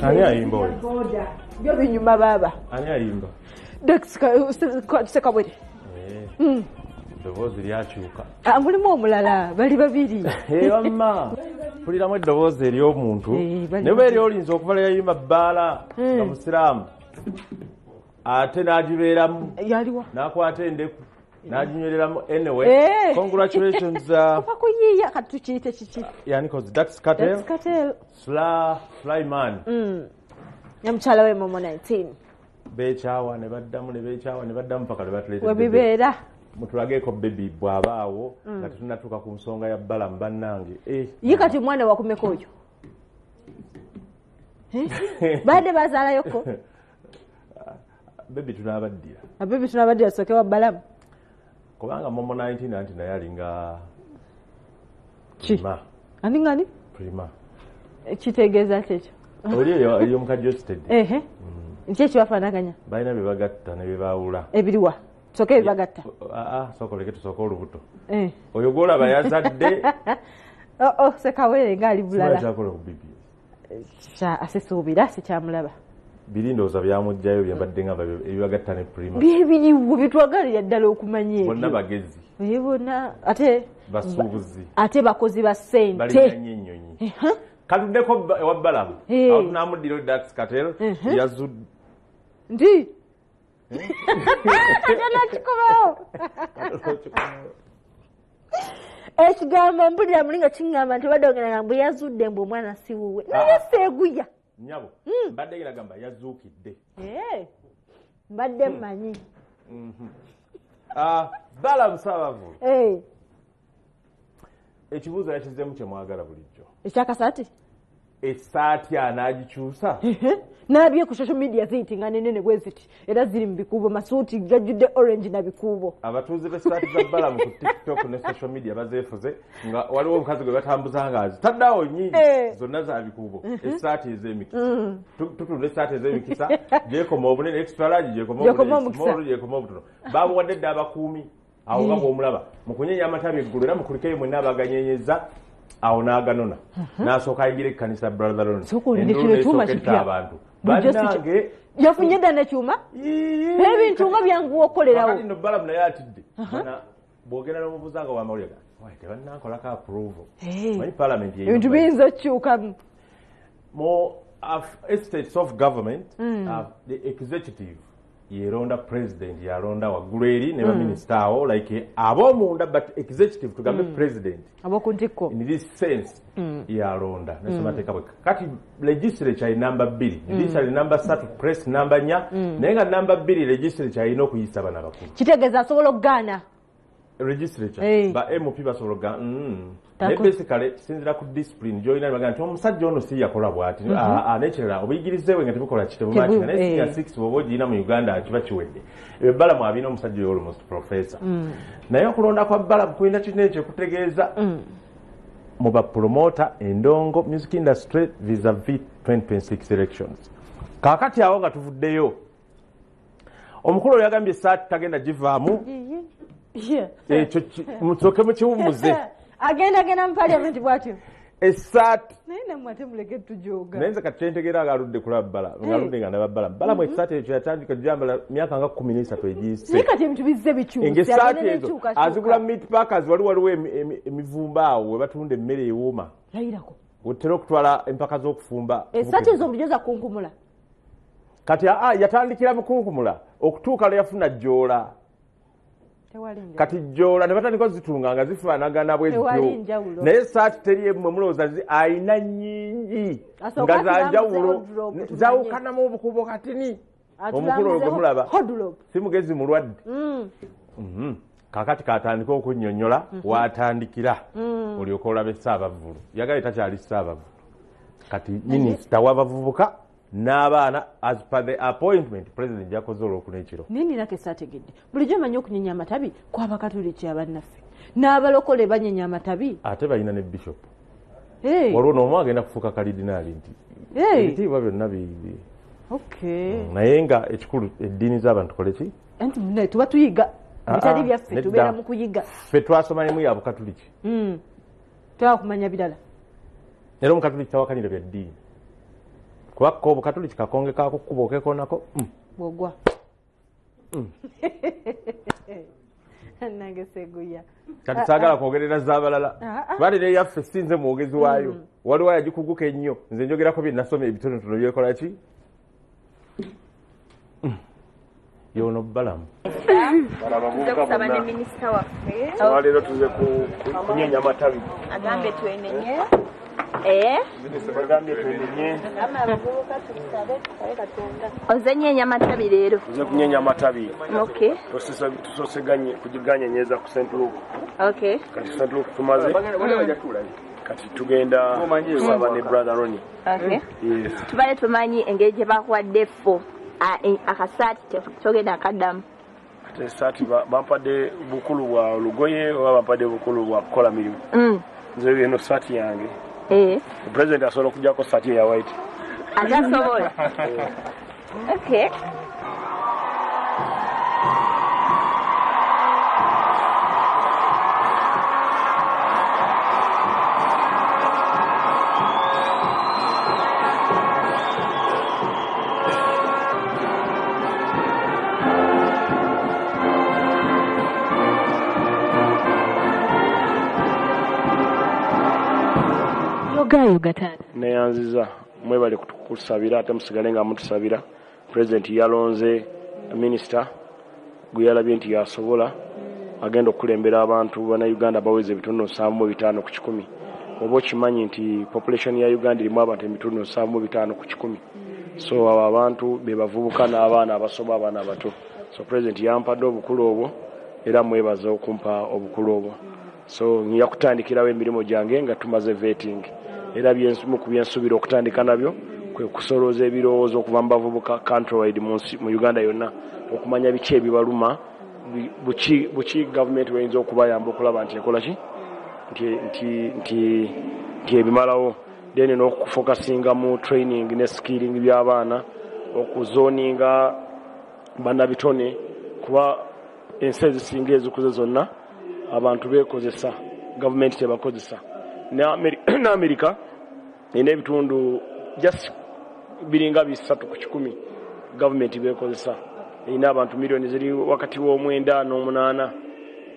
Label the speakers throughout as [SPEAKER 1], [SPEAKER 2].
[SPEAKER 1] Ani ayimba oyo?
[SPEAKER 2] Byo binyuma baba.
[SPEAKER 1] Ani ayimba?
[SPEAKER 2] Sekabwere.
[SPEAKER 1] Eddoboozi lyakyuka.
[SPEAKER 2] Mulimu omulala bali babiri.
[SPEAKER 1] Wamma mpuliramu eddoboozi ery'omuntu ne bwe eri olinza okuva yayimba bbaala nga musiraamu ate n'agibeeramu n'akwata endeku n'aginywereramu. Anyway, congratulations.
[SPEAKER 2] Kuyiya kati tukiyite kiki?
[SPEAKER 1] Yani cause Dax Cartel. Flyman.
[SPEAKER 2] Nyamukyala we Momo 19.
[SPEAKER 1] Beekyawa ne baddamu paka lwe batuleetedde.
[SPEAKER 2] Webibeera.
[SPEAKER 1] Mutulageeko baby bw'abaawo nga tetunnatuuka ku nsonga ya Balamu bannange.
[SPEAKER 2] Ye kati mwana wakumeka oyo? Badde bazaalayoko?
[SPEAKER 1] Baby tunaabaddira.
[SPEAKER 2] Baby tunaabaddira soke wa Balamu.
[SPEAKER 1] Kubanga Momo 19 anti naye alinga
[SPEAKER 2] Prima. Ani ngani?
[SPEAKER 1] Prima.
[SPEAKER 2] Kitegeeza kyekyo.
[SPEAKER 1] Oli eyo mukajja ositedde.
[SPEAKER 2] Nki ekibafaanaganya?
[SPEAKER 1] Balina bye bagatta ne bye baawula.
[SPEAKER 2] Ebiriwa? Soke ebibagatta?
[SPEAKER 1] Sooka oleke tusooka olubuto. Oyo gw'olaba yazadde.
[SPEAKER 2] Sekawere ng'ali bulala.
[SPEAKER 1] Kyakola ku bibi.
[SPEAKER 2] Asisuubira sikyamulaba.
[SPEAKER 1] Birindooza byamugjayo byabadde nga ebibagatta ne Prima.
[SPEAKER 2] Bibiriwo bitwagalira ddala okumanya ebyo.
[SPEAKER 1] Bonna bagezi.
[SPEAKER 2] Bonna ate
[SPEAKER 1] basuubuzi.
[SPEAKER 2] Ate bakozi ba ssente.
[SPEAKER 1] Balina ennyonyi. Katuddeko ewa Balamu. Awo tunaamuddira Dax Cartel yazudde.
[SPEAKER 2] Ndi? Kikomawo. Ekigambo mpulira mulinga kingamba nti badde ogenda ngamba yazudde mbu omwana si wuwe. Naye seeguya.
[SPEAKER 1] Nyabo. Mbadde gina gamba yazuukidde.
[SPEAKER 2] Mbadde mmanyi.
[SPEAKER 1] Balamu Ssaabavulu. Ekibuuzo yakizzemu kye mwagala bulijjo.
[SPEAKER 2] Ekyakasaati?
[SPEAKER 1] Essaati anaagikyusa.
[SPEAKER 2] N'abye ku social media ziyitinga nenene bwe ziti era ziri mu bikuubo masuuti gajjudde orange na bikuubo.
[SPEAKER 1] Abatuuze b'essaati za Balamu ku TikTok ne social media bazeefuze nga waliwo omukazi gwe batambuza ngaazi taddawo nnyingi zonna za bikuubo essaati ez'emikisa. Tutunda essaati ez'emikisa gyekoma obunene extra large gyekoma obunene gyekoma obutono. Baabuwadde dda abakuumi awo nga bw'omulaba mu kunyenya amatabi eggulu era mukulikeyo mwenna abaganyenyeza awo n'aganona n'asooka ayigira ekkanisa Brotherhood abantu bannange
[SPEAKER 2] yafunye dda n'ekyuma ebintu nga byanguwa okukolerawo
[SPEAKER 1] kakati nno Balamu naye atidde bw'ogenda n'omubuuza nga wamawulire tebannankolako approval manyi parliament
[SPEAKER 2] ebintu biyinza okukyukamu
[SPEAKER 1] mu estates of government the executive yeronda president yalonda waggulu eri ne baminisita awo like ab'omunda but executive tugambe president
[SPEAKER 2] abokuntiko
[SPEAKER 1] in this sense yalonda nesemateeka bwe kati legislature ye namba 2 judiciary namba 3 press namba 4 naye nga namba 2 legislature alina okuyisa bana bakulu
[SPEAKER 2] kitegeeza asobola okugaana
[SPEAKER 1] registrature ba MP basobola okugaana naye basically kisinzira ku discipline gy'olina bagamba nti omusajja ono si yakola bw'ati nekirala obuyigirizewe nga tebukola kitebumaakinga naye sinya 6 bw'oba ogiyina mu Uganda kiba kiwedde Balamu abina omusajja oyo almost professor naye okulonda kwa Balamu kulina kintu ekyo kutegeeza mu bapromota endongo music industry vis-a-vis 2026 elections kaakati awo nga tuvuddeyo omukulu oyo yagambye essaati tagenda givaamu ekyo musooke mukiwumuze
[SPEAKER 2] agenda mu parliament bwatyo
[SPEAKER 1] essaati
[SPEAKER 2] naye namwe ate muleke tujoga
[SPEAKER 1] naye nze kati kyentegeera ng'aludde kulaba Balamu ng'aludde nga ndaba Balamu Balamu essaati ekyo yatandika gyambala myaka nga 13 egiyise
[SPEAKER 2] naye kati ebintu bizze bikyuse
[SPEAKER 1] ng'essaati ezo azigula meat packers waliwo emivumba awo we batunda emmere ewuuma
[SPEAKER 2] layirako
[SPEAKER 1] otera okutwala empaka z'okufumba
[SPEAKER 2] essaati ezo bulijjo za kunkumula
[SPEAKER 1] kati yatandikira mu kunkumula okutuuka lwe yafuna jjoola kati jjoola ne batandika ozitunga nga zifaanagana bwe zityo naye essaati teri emu mulowooza ayina nnyingi nga za njawulo zawukanamu obukubo katini omukulu oyo gwe mulaba si mugezi mulwadde kaakati katandika okunnyonnyola waatandikira olyoka olaba Ssaabavulu yagala takyali Ssaabavulu kati minisita w'abavubuka n'abaana as per the appointment president yakoze olwokuna ekiro
[SPEAKER 2] ninirako esaategedde bulijjo manyi okunyenya amatabi kw'abakatoliki abannaffe n'abalokole banyenya amatabi
[SPEAKER 1] ate balina ne bishop waliwo n'omu agenda kufuuka kalidinaali nti ebitiibwa byonna biibi naye nga ekikulu eddiini z'abantu tukole ki
[SPEAKER 2] anti tuba tuyiga bitali byaffe tubeera mu kuyiga
[SPEAKER 1] ffe twasoma nemu ya bukatoliki
[SPEAKER 2] twaba kumanya birala
[SPEAKER 1] era omukatoliki tawakanira bya ddiini kubakko obukatoliki kakonge kakukkuba okekonako
[SPEAKER 2] bwogwa nange seguya
[SPEAKER 1] kati saagala kwogerera z'abalala balira eyaffe sinze mwogezi waayo waliwo yagikuguka ennyo nze njogerako bye nasoma ebitonotono byekola ki yono balamu
[SPEAKER 3] kusaba ne minisita waffe
[SPEAKER 4] leero tuze kunyenya amatabi
[SPEAKER 3] agambe twenenye ozenyenya amatabi leero
[SPEAKER 4] tuze kunyenya amatabi
[SPEAKER 3] okay
[SPEAKER 4] tusoseganye kugiganyenyeza ku St. Luke
[SPEAKER 3] okay
[SPEAKER 4] kati St. Luke tumaze kati tugenda kusaba ne brother Ronnie
[SPEAKER 3] okay
[SPEAKER 4] yes
[SPEAKER 3] tubale tumanyi engeri gye bakwadde fo akasaati togenda akaddamu
[SPEAKER 4] ate saati bampadde bukulu bwa olugoye oba bampadde bukulu bwa kukola mirimu nze eno saati yange president asobola okujjako saati ya white
[SPEAKER 3] atasobola okay
[SPEAKER 4] neyanziza mwebale kutusabira ate musigale nga mutusabira president yalonze minisita gwe yalabye nti yasobola agenda okulembera abantu bana Uganda baweze ebitundu 7.5 ku 100 oba okimanyi nti population ya Uganda erimu abantu ebitundu 7.5 ku 100 so abo abantu be bavubuka n'abaana abasoba abaana abato so president yampadde obukulu obwo era mwebaza okumpa obukulu obwo so nja kutandikirawo emirimu gyange nga tumaze vetting era byensumu ku byensuubira okutandika nabyo kwe kusolooza ebirowoozo okuva mu bavubuka countrywide mu Uganda yonna okumanya biki ebibaluma buki gavumenti weyinza okubayamba okulaba nti ekola ki nti ebimalawo then n'okufokasinga mu training ne skilling by'abaana okuzoninga bannabitone kuba ensi ezisinga ezikuze zonna abantu beekozesa gavumenti tebakozesa n'Amerika ina ebitundu just biringa 3 ku 100 gavumenti beekozesa ina abantu milioni ziri wakati w'omwenda n'omunaana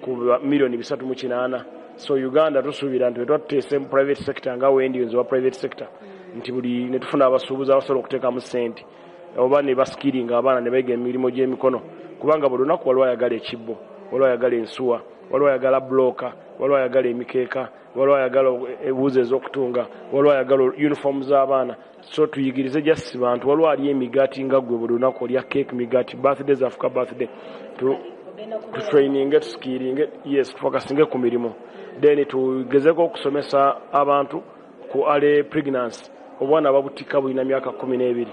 [SPEAKER 4] ku milioni 3.8 so Uganda tusuubira nti twatuteese mu private sector nga wendi nzo wa private sector nti buli ne tufuna abasuubuzi abasobola okuteekamu ssente oba ne baskiringa abaana ne bayiga emirimu gy'emikono kubanga buli lunaku waliwo ayagala ekibbo waliwo ayagala ensuwa waliwo ayagala bloka waliwo ayagala emikeeka waliwo ayagala ebuuzi ez'okutunga waliwo ayagala uniform z'abaana so tuyigirize just bantu waliwo ali emigaati nga gwe buli lunaku olya cake migaati birthdays afuka birthday tutraininge tuskiringe yes tufokasinge ku mirimu then tugezeko okusomesa abantu ku early pregnancy obwana babutika bulina myaka 12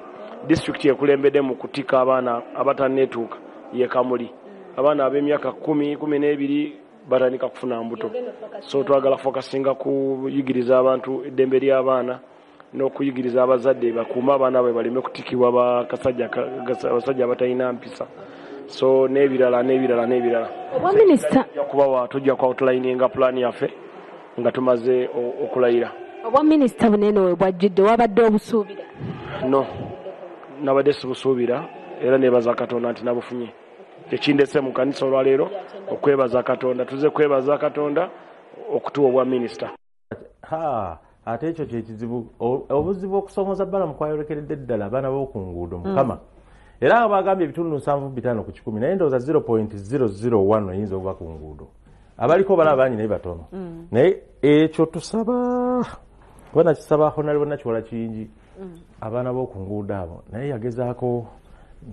[SPEAKER 4] district ekulembedde mu kutika abaana abataneetuuka ye Kamuli abaana ab'emyaka 10-12 batandika kufuna mbuto so twagala fokasinga kuyigiriza abantu eddembe ly'abaana n'okuyigiriza abazadde bakuuma abaana bwe baleme kutikibwa abasajja abatalina mpisa so n'ebirala
[SPEAKER 2] minisita
[SPEAKER 4] okubawa tujja ku outlininga plan yaffe nga tumaze okulayira
[SPEAKER 2] obwa minisita bunene we bwajjudde wabadde obusuubira
[SPEAKER 4] no nabadde sibusuubira era nebaza Katonda nti nabufunye tekindese mu kanisa olwaleero okwebaza Katonda tuze kwebaza Katonda okutuwa obwa minisita
[SPEAKER 1] ate ekyo kyekizibu obuzibu okusomoza bbala mukwayolekeredde ddala abaana b'okunguudo mukama era bagambye ebitundu 7.5 ku 100 naye ndowooza 0.001 oyinza okuba ku nguudo abaliko balaba bangi naye batono naye ekyo tusaba kuba nakisabako nalibona kiwola kingi abaana b'oku nguudo abo naye yagezaako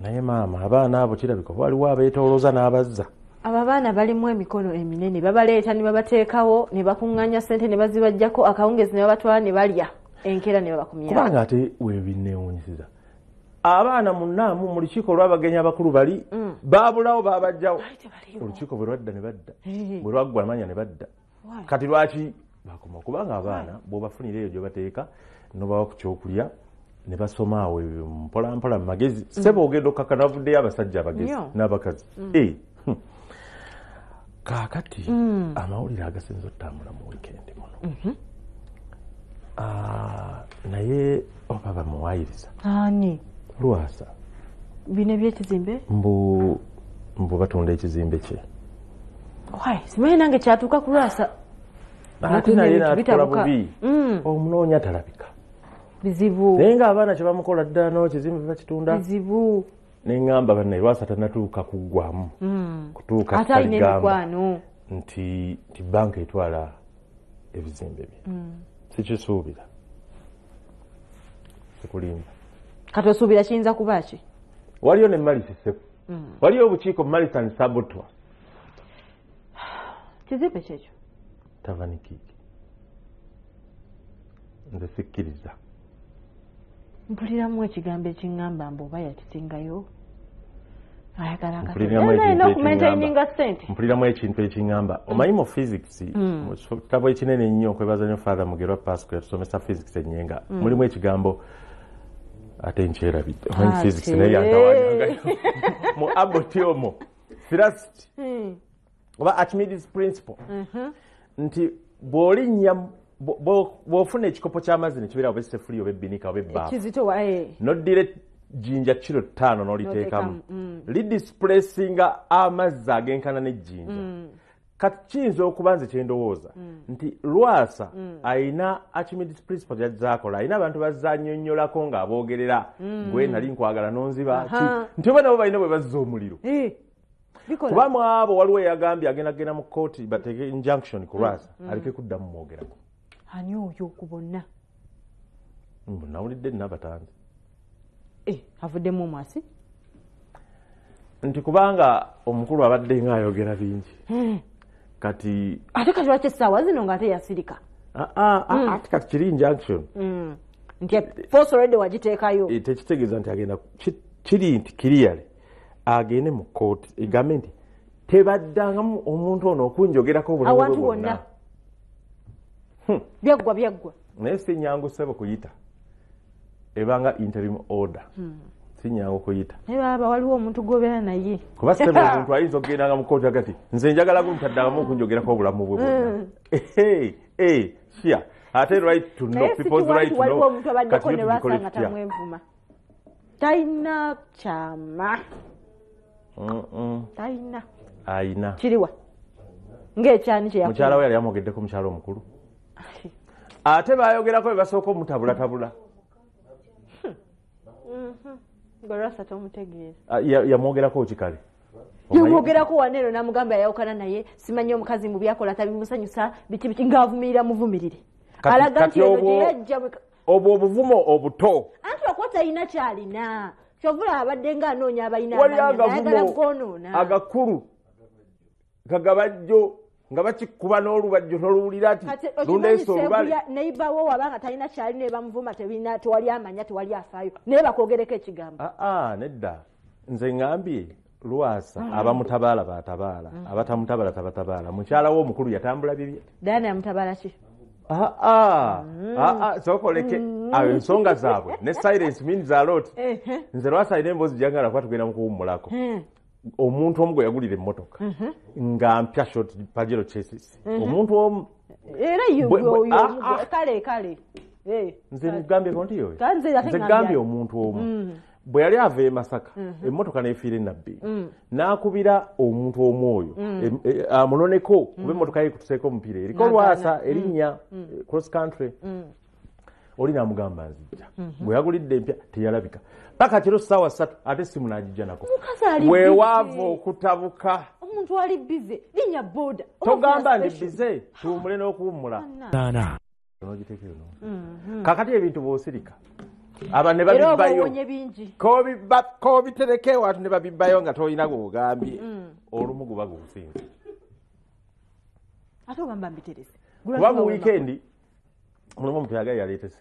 [SPEAKER 1] naye maama abaana abo kirabika waliwo abeetoolooza n'abazza
[SPEAKER 2] abo abaana balimu emikono eminene babaleeta ne babateekawo ne bakuŋŋaanya ssente ne bazibajjako akawungezi ne babatwala ne balya enkeera ne babakumira
[SPEAKER 1] kubanga ate webineewunyisiza abaana munnaamu mu lukiiko olw'abagenyi abakulu bali baabulawo baabajjawo olukiiko bwe lwadda ne badda bwe lwaggwa amanya ne badda kati lwaki bakoma kubanga abaana bw'obafunira eyo gye bateeka nobawa ku kyokulya ne basoma awo mpolampola mu magezi sebo ogenda okkakana bavuddeyo abasajja abagezi n'abakazi kaakati amawulire agasinza otambula mu wiikendi muno naye oba bamuwayiriza
[SPEAKER 2] ani
[SPEAKER 1] Lwasa
[SPEAKER 2] bino by'ekizimbe
[SPEAKER 1] mbu batunda ekizimbe kye
[SPEAKER 2] simanyi nange kyatuuka ku Lwasa
[SPEAKER 1] ate naye n'atukola bubi omunoonya talabika
[SPEAKER 2] bizibu
[SPEAKER 1] naye ng'abaana kye bamukola ddala n'ekizimbe bakitunda
[SPEAKER 2] bizibu
[SPEAKER 1] neŋŋamba bannaye Lwasa tannatuuka kuggwamu kutuuka
[SPEAKER 2] ate alina emikwano
[SPEAKER 1] nti banka etwala ebizimbe bye sikisuubira sikulimba
[SPEAKER 2] kati osuubira kiyinza kuba ki
[SPEAKER 1] waliyo ne Malisi Sefu waliyo obukiiko Malisi and Sabotwa
[SPEAKER 2] kizimbe kyekyo
[SPEAKER 1] tavanikiki nze sikkiriza
[SPEAKER 2] mpuliramu ekigambo ekiŋŋamba mbu oba yakisingayo
[SPEAKER 1] mpuliramu ekintu ekiŋŋamba omanyi mu physics mu kitabo ekinene ennyo okwebaza nnyo Father Mugerwa Pascal yatusomesa physics ennyenga mulimu ekigambo ate nkyerabidde omanyi physics naye yantawaanyangayo mu abotiomo thrust oba Archimedes principle nti bw'olinnya bw'ofuna ekikopo ky'amazzi ne kibeera oba essefuli oba ebbinika oba ebbaafu n'oddira ejjinja kilo 5 n'oliteekamu lidisplacinga amazzi agenkana n'ejjinja kati kiyinza okuba nze kyendowooza nti Lwasa ayina Archimedes principle gy'azaakola ayina abantu bazzannyonnyolako ng'aboogerera gwe nali nkwagala n'onziba nti oba nabo balina bwe bazza omuliro kuba mu abo waliwo eyagambye agenda mu kkooti bateeke injunction ku Lwasa aleke kuddamu mwogerako
[SPEAKER 2] ani oyo ku bonna
[SPEAKER 1] nawulidde nnabatanze
[SPEAKER 2] avuddemu omwasi
[SPEAKER 1] nti kubanga omukulu abadde ng'ayogera bingi kati
[SPEAKER 2] ate kati lwaki essaawa zino ng'ate yasirika
[SPEAKER 1] ate kati kiri injunction
[SPEAKER 2] nti force already wagiteekayo
[SPEAKER 1] tekitegeeza nti agenda kiri nti kiriyale agende mu kkooti egambe nti tebaddangamu omuntu ono okunjogerako obulamu bwonna
[SPEAKER 2] byaggwa
[SPEAKER 1] naye si nyangu ssebo kuyita ebanga interim order si nyangu kuyita
[SPEAKER 2] naye baba waliwo omuntu gwobeera naye
[SPEAKER 1] kuba ssebo omuntu ayinza okugendanga mu kkooti agati nze njagala guntaddangamu okunjogerako obulamu bwe bwonna sya ate right to know people's right to know
[SPEAKER 2] waliwo omuntu abaddeko ne lwasanga tamwenvuma talina kyama talina
[SPEAKER 1] ayina
[SPEAKER 2] kiriwa ng'ekyani kye
[SPEAKER 1] mukyala we yali amwogeddeko mukyala omukulu ate bayogerako be basooka omutabulatabula
[SPEAKER 2] Lwasa tomutegeeza
[SPEAKER 1] yamwogerako kikale
[SPEAKER 2] yamwogerako waneero n'amugamba yayawukana naye simanyi omukazi mu byakola tabimusanyusa biti ng'avumirira muvumirire alaga nti eno gyeyajja
[SPEAKER 1] obwo obuvumo obuto
[SPEAKER 2] anti okuba talina kyalina kyovula abadde ng'anoonya abalina ayagala kwonoona
[SPEAKER 1] agakulu kagabajjo nga bakikuba n'olubajjo n'oluwulira nti lundeesa olubale
[SPEAKER 2] neibawo wabanga talina kyalina ebamuvuma tewali amanya tewali afaayo naye bakwogereko ekigambo
[SPEAKER 1] nedda nze ŋŋambye Lwasa abamutabaala batabaala abatamutabaala tabatabaala mukyala we omukulu yatambula bibye
[SPEAKER 2] Diana yamutabaala ki
[SPEAKER 1] sokoleke ensonga zaabwe ne silence means a lot nze Lwasa alina emboozi gyangala kuba tugenda mu kuwummulako omuntu omu gwe yagulira emmotoka nga mpya short pajero chassis omuntu omu
[SPEAKER 2] era kale
[SPEAKER 1] nze mugambyeko nti yoyo nze gambye omuntu omu bwe yali ava e Masaka emmotoka n'efiira enabbi n'akubira omuntu omu oyo amunoneko kuba emmotoka ye kutuseeko omupiira eriko Lwasa erinnya cross country oli n'amugamba nzijja bwe yagulidde empya teyalabika paka kiro ssaawa 3 ate simu n'agijja nako weewaava okutabuka
[SPEAKER 2] omuntu ali bize linnya boda
[SPEAKER 1] togamba ndi bize tuwumule n'okuwummula n'ogiteekero kakati ebintu bw'osirika aba ne babibbayo k'obitereka ewaatu ne babibbayo nga tolina gw'ogambye olumu guba gusinze
[SPEAKER 2] ate ogamba mbiterese
[SPEAKER 1] kuba mu wiikendi mulimu omuntu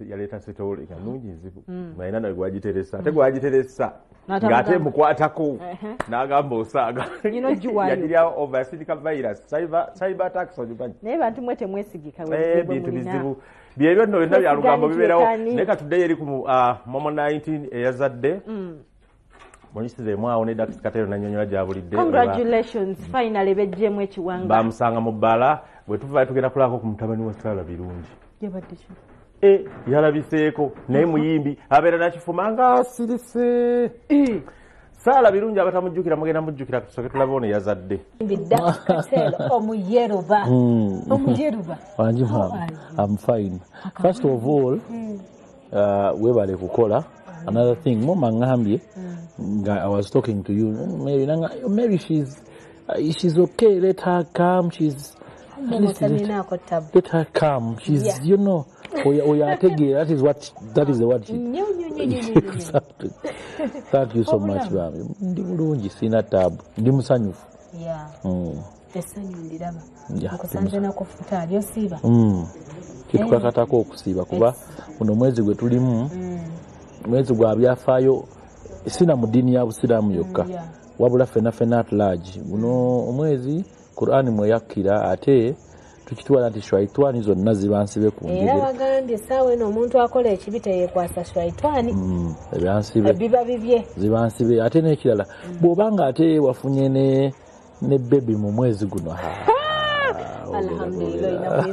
[SPEAKER 1] yaleeta sitoole nga nungi nzibu nalina nawe gwagiteresa ate gwagiteresa ng'ate mukwatako n'agamba osaaga yagiryawo ovasirika virus cyber attacks ogimanyi
[SPEAKER 2] naye bantu mwe temwesigika
[SPEAKER 1] bintu bizibu byebyo nno byonna bya lugambo bibeerawo naye katuddeyo eri ku momo 19 eyazadde munyisizeemu awo ne Dax Katero nannyonnyola gyabulidde
[SPEAKER 2] congratulations finally bejjeemu ekiwanga
[SPEAKER 1] bamusanga mu bbala bwe tuvayo tugenda kulaako ku mutabani wa Ssaala Birungi yalabiseeko naye muyimbi abeera nakifuma nga asirise saala birungi abatamujjukira mugenda mujjukira kusooke tulaba ono yazadde
[SPEAKER 5] omuyeruba
[SPEAKER 6] I'm fine. First of all, webale kukola. Another thing, Mama ngambye, I was talking to you, maybe she's okay, let her come, let her come, she's, you know, that is the word she exactly. Thank you so much, baby. Ndi bulungi sina tabu. Ndi musanyufu.
[SPEAKER 5] Esanyu ndiraba. Okusanze nakufuta alyosiiba.
[SPEAKER 6] Kitukakatako okusiiba kuba uno mwezi gwe tulimu. Mwezi gwa byafaayo sina mu dini ya Busiraamu yokka. Wabula fena at large. Uno omwezi Qur'ani mweyakira ate tukitwala nti shwaitwani zonna zibansibe ku ngire.
[SPEAKER 5] Era bagambye saawe n'omuntu akola ekibi teyeekwasa shwaitwani.
[SPEAKER 6] Ebyansibe.
[SPEAKER 5] Biba bibye.
[SPEAKER 6] Zibansibe ate n'ekirala. Bw'obanga ate wafunye ne baby mu mwezi guno.
[SPEAKER 5] Alhamdulillah,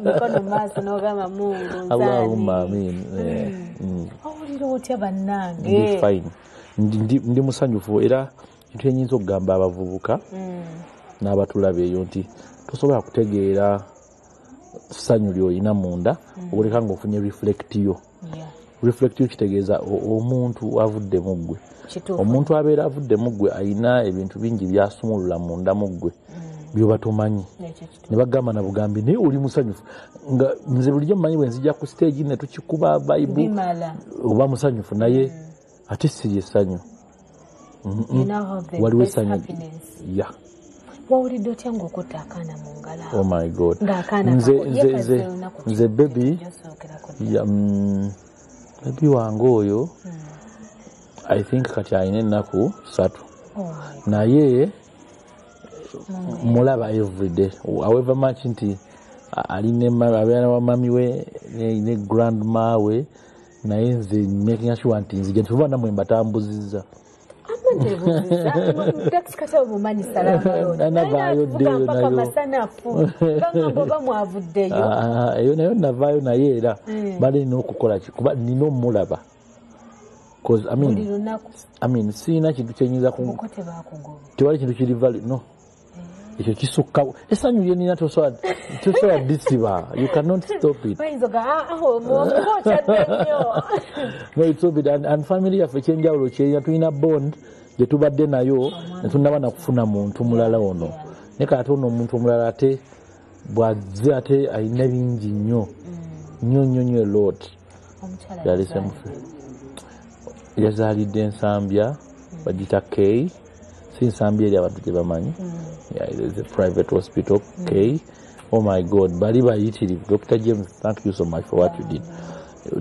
[SPEAKER 5] mikono maaso n'ogamba Mungu nzani.
[SPEAKER 6] Allahumma amin.
[SPEAKER 5] Owulira otya bannange?
[SPEAKER 6] Fine. Ndi musanyufu era kintu enyinza okugamba abavubuka n'abatulaba eyo nti tosobola kutegeera ssanyu ly'olina munda oboleka ng'ofunye reflectiyo. Reflectiyo kitegeeza omuntu avudde mu ggwe. Omuntu abeera avudde mu ggwe alina ebintu bingi byasumulula munda mu ggwe byoba tomanyi. Ne bagamba na bugambi naye oli musanyufu. Nga nze bulijjo mmanyi bwe nzija ku stage ne tukikuba Bible oba musanyufu naye ate si lye ssanyu. Waliwo essanyu.
[SPEAKER 5] Wawulidde otya ng'okutta akaana mu ngalo?
[SPEAKER 6] Oh my God. Nze baby wange oyo I think kati alina ennaku 3 naye mulaba everyday however much nti abeera wa mami we ne grandma we naye nze making sure nti nzija tuba namwe mbatambuzizza. Eyo nayo navaayo naye era bali nina okukola ki kuba nina omulaba siina kintu kyenyinza tewali kintu kiri value no ekyo kisukka essanyu lye nina tosobola disiba you cannot stop it. No, it's so bad and family yaffe ekyenjawulo kyerina tulina bond gye tubadde nayo ne tunaba na kufuna muntu mulala ono ne kati ono omuntu omulala ate bw'azze ate alina bingi nnyo nnyo lot yalese mufe yazaalidde ensambya bagita K si nsambya eri abantu gye bamanyi there's a private hospital K. Oh my God, bali bayitirivu. Dr. James, thank you so much for what you did.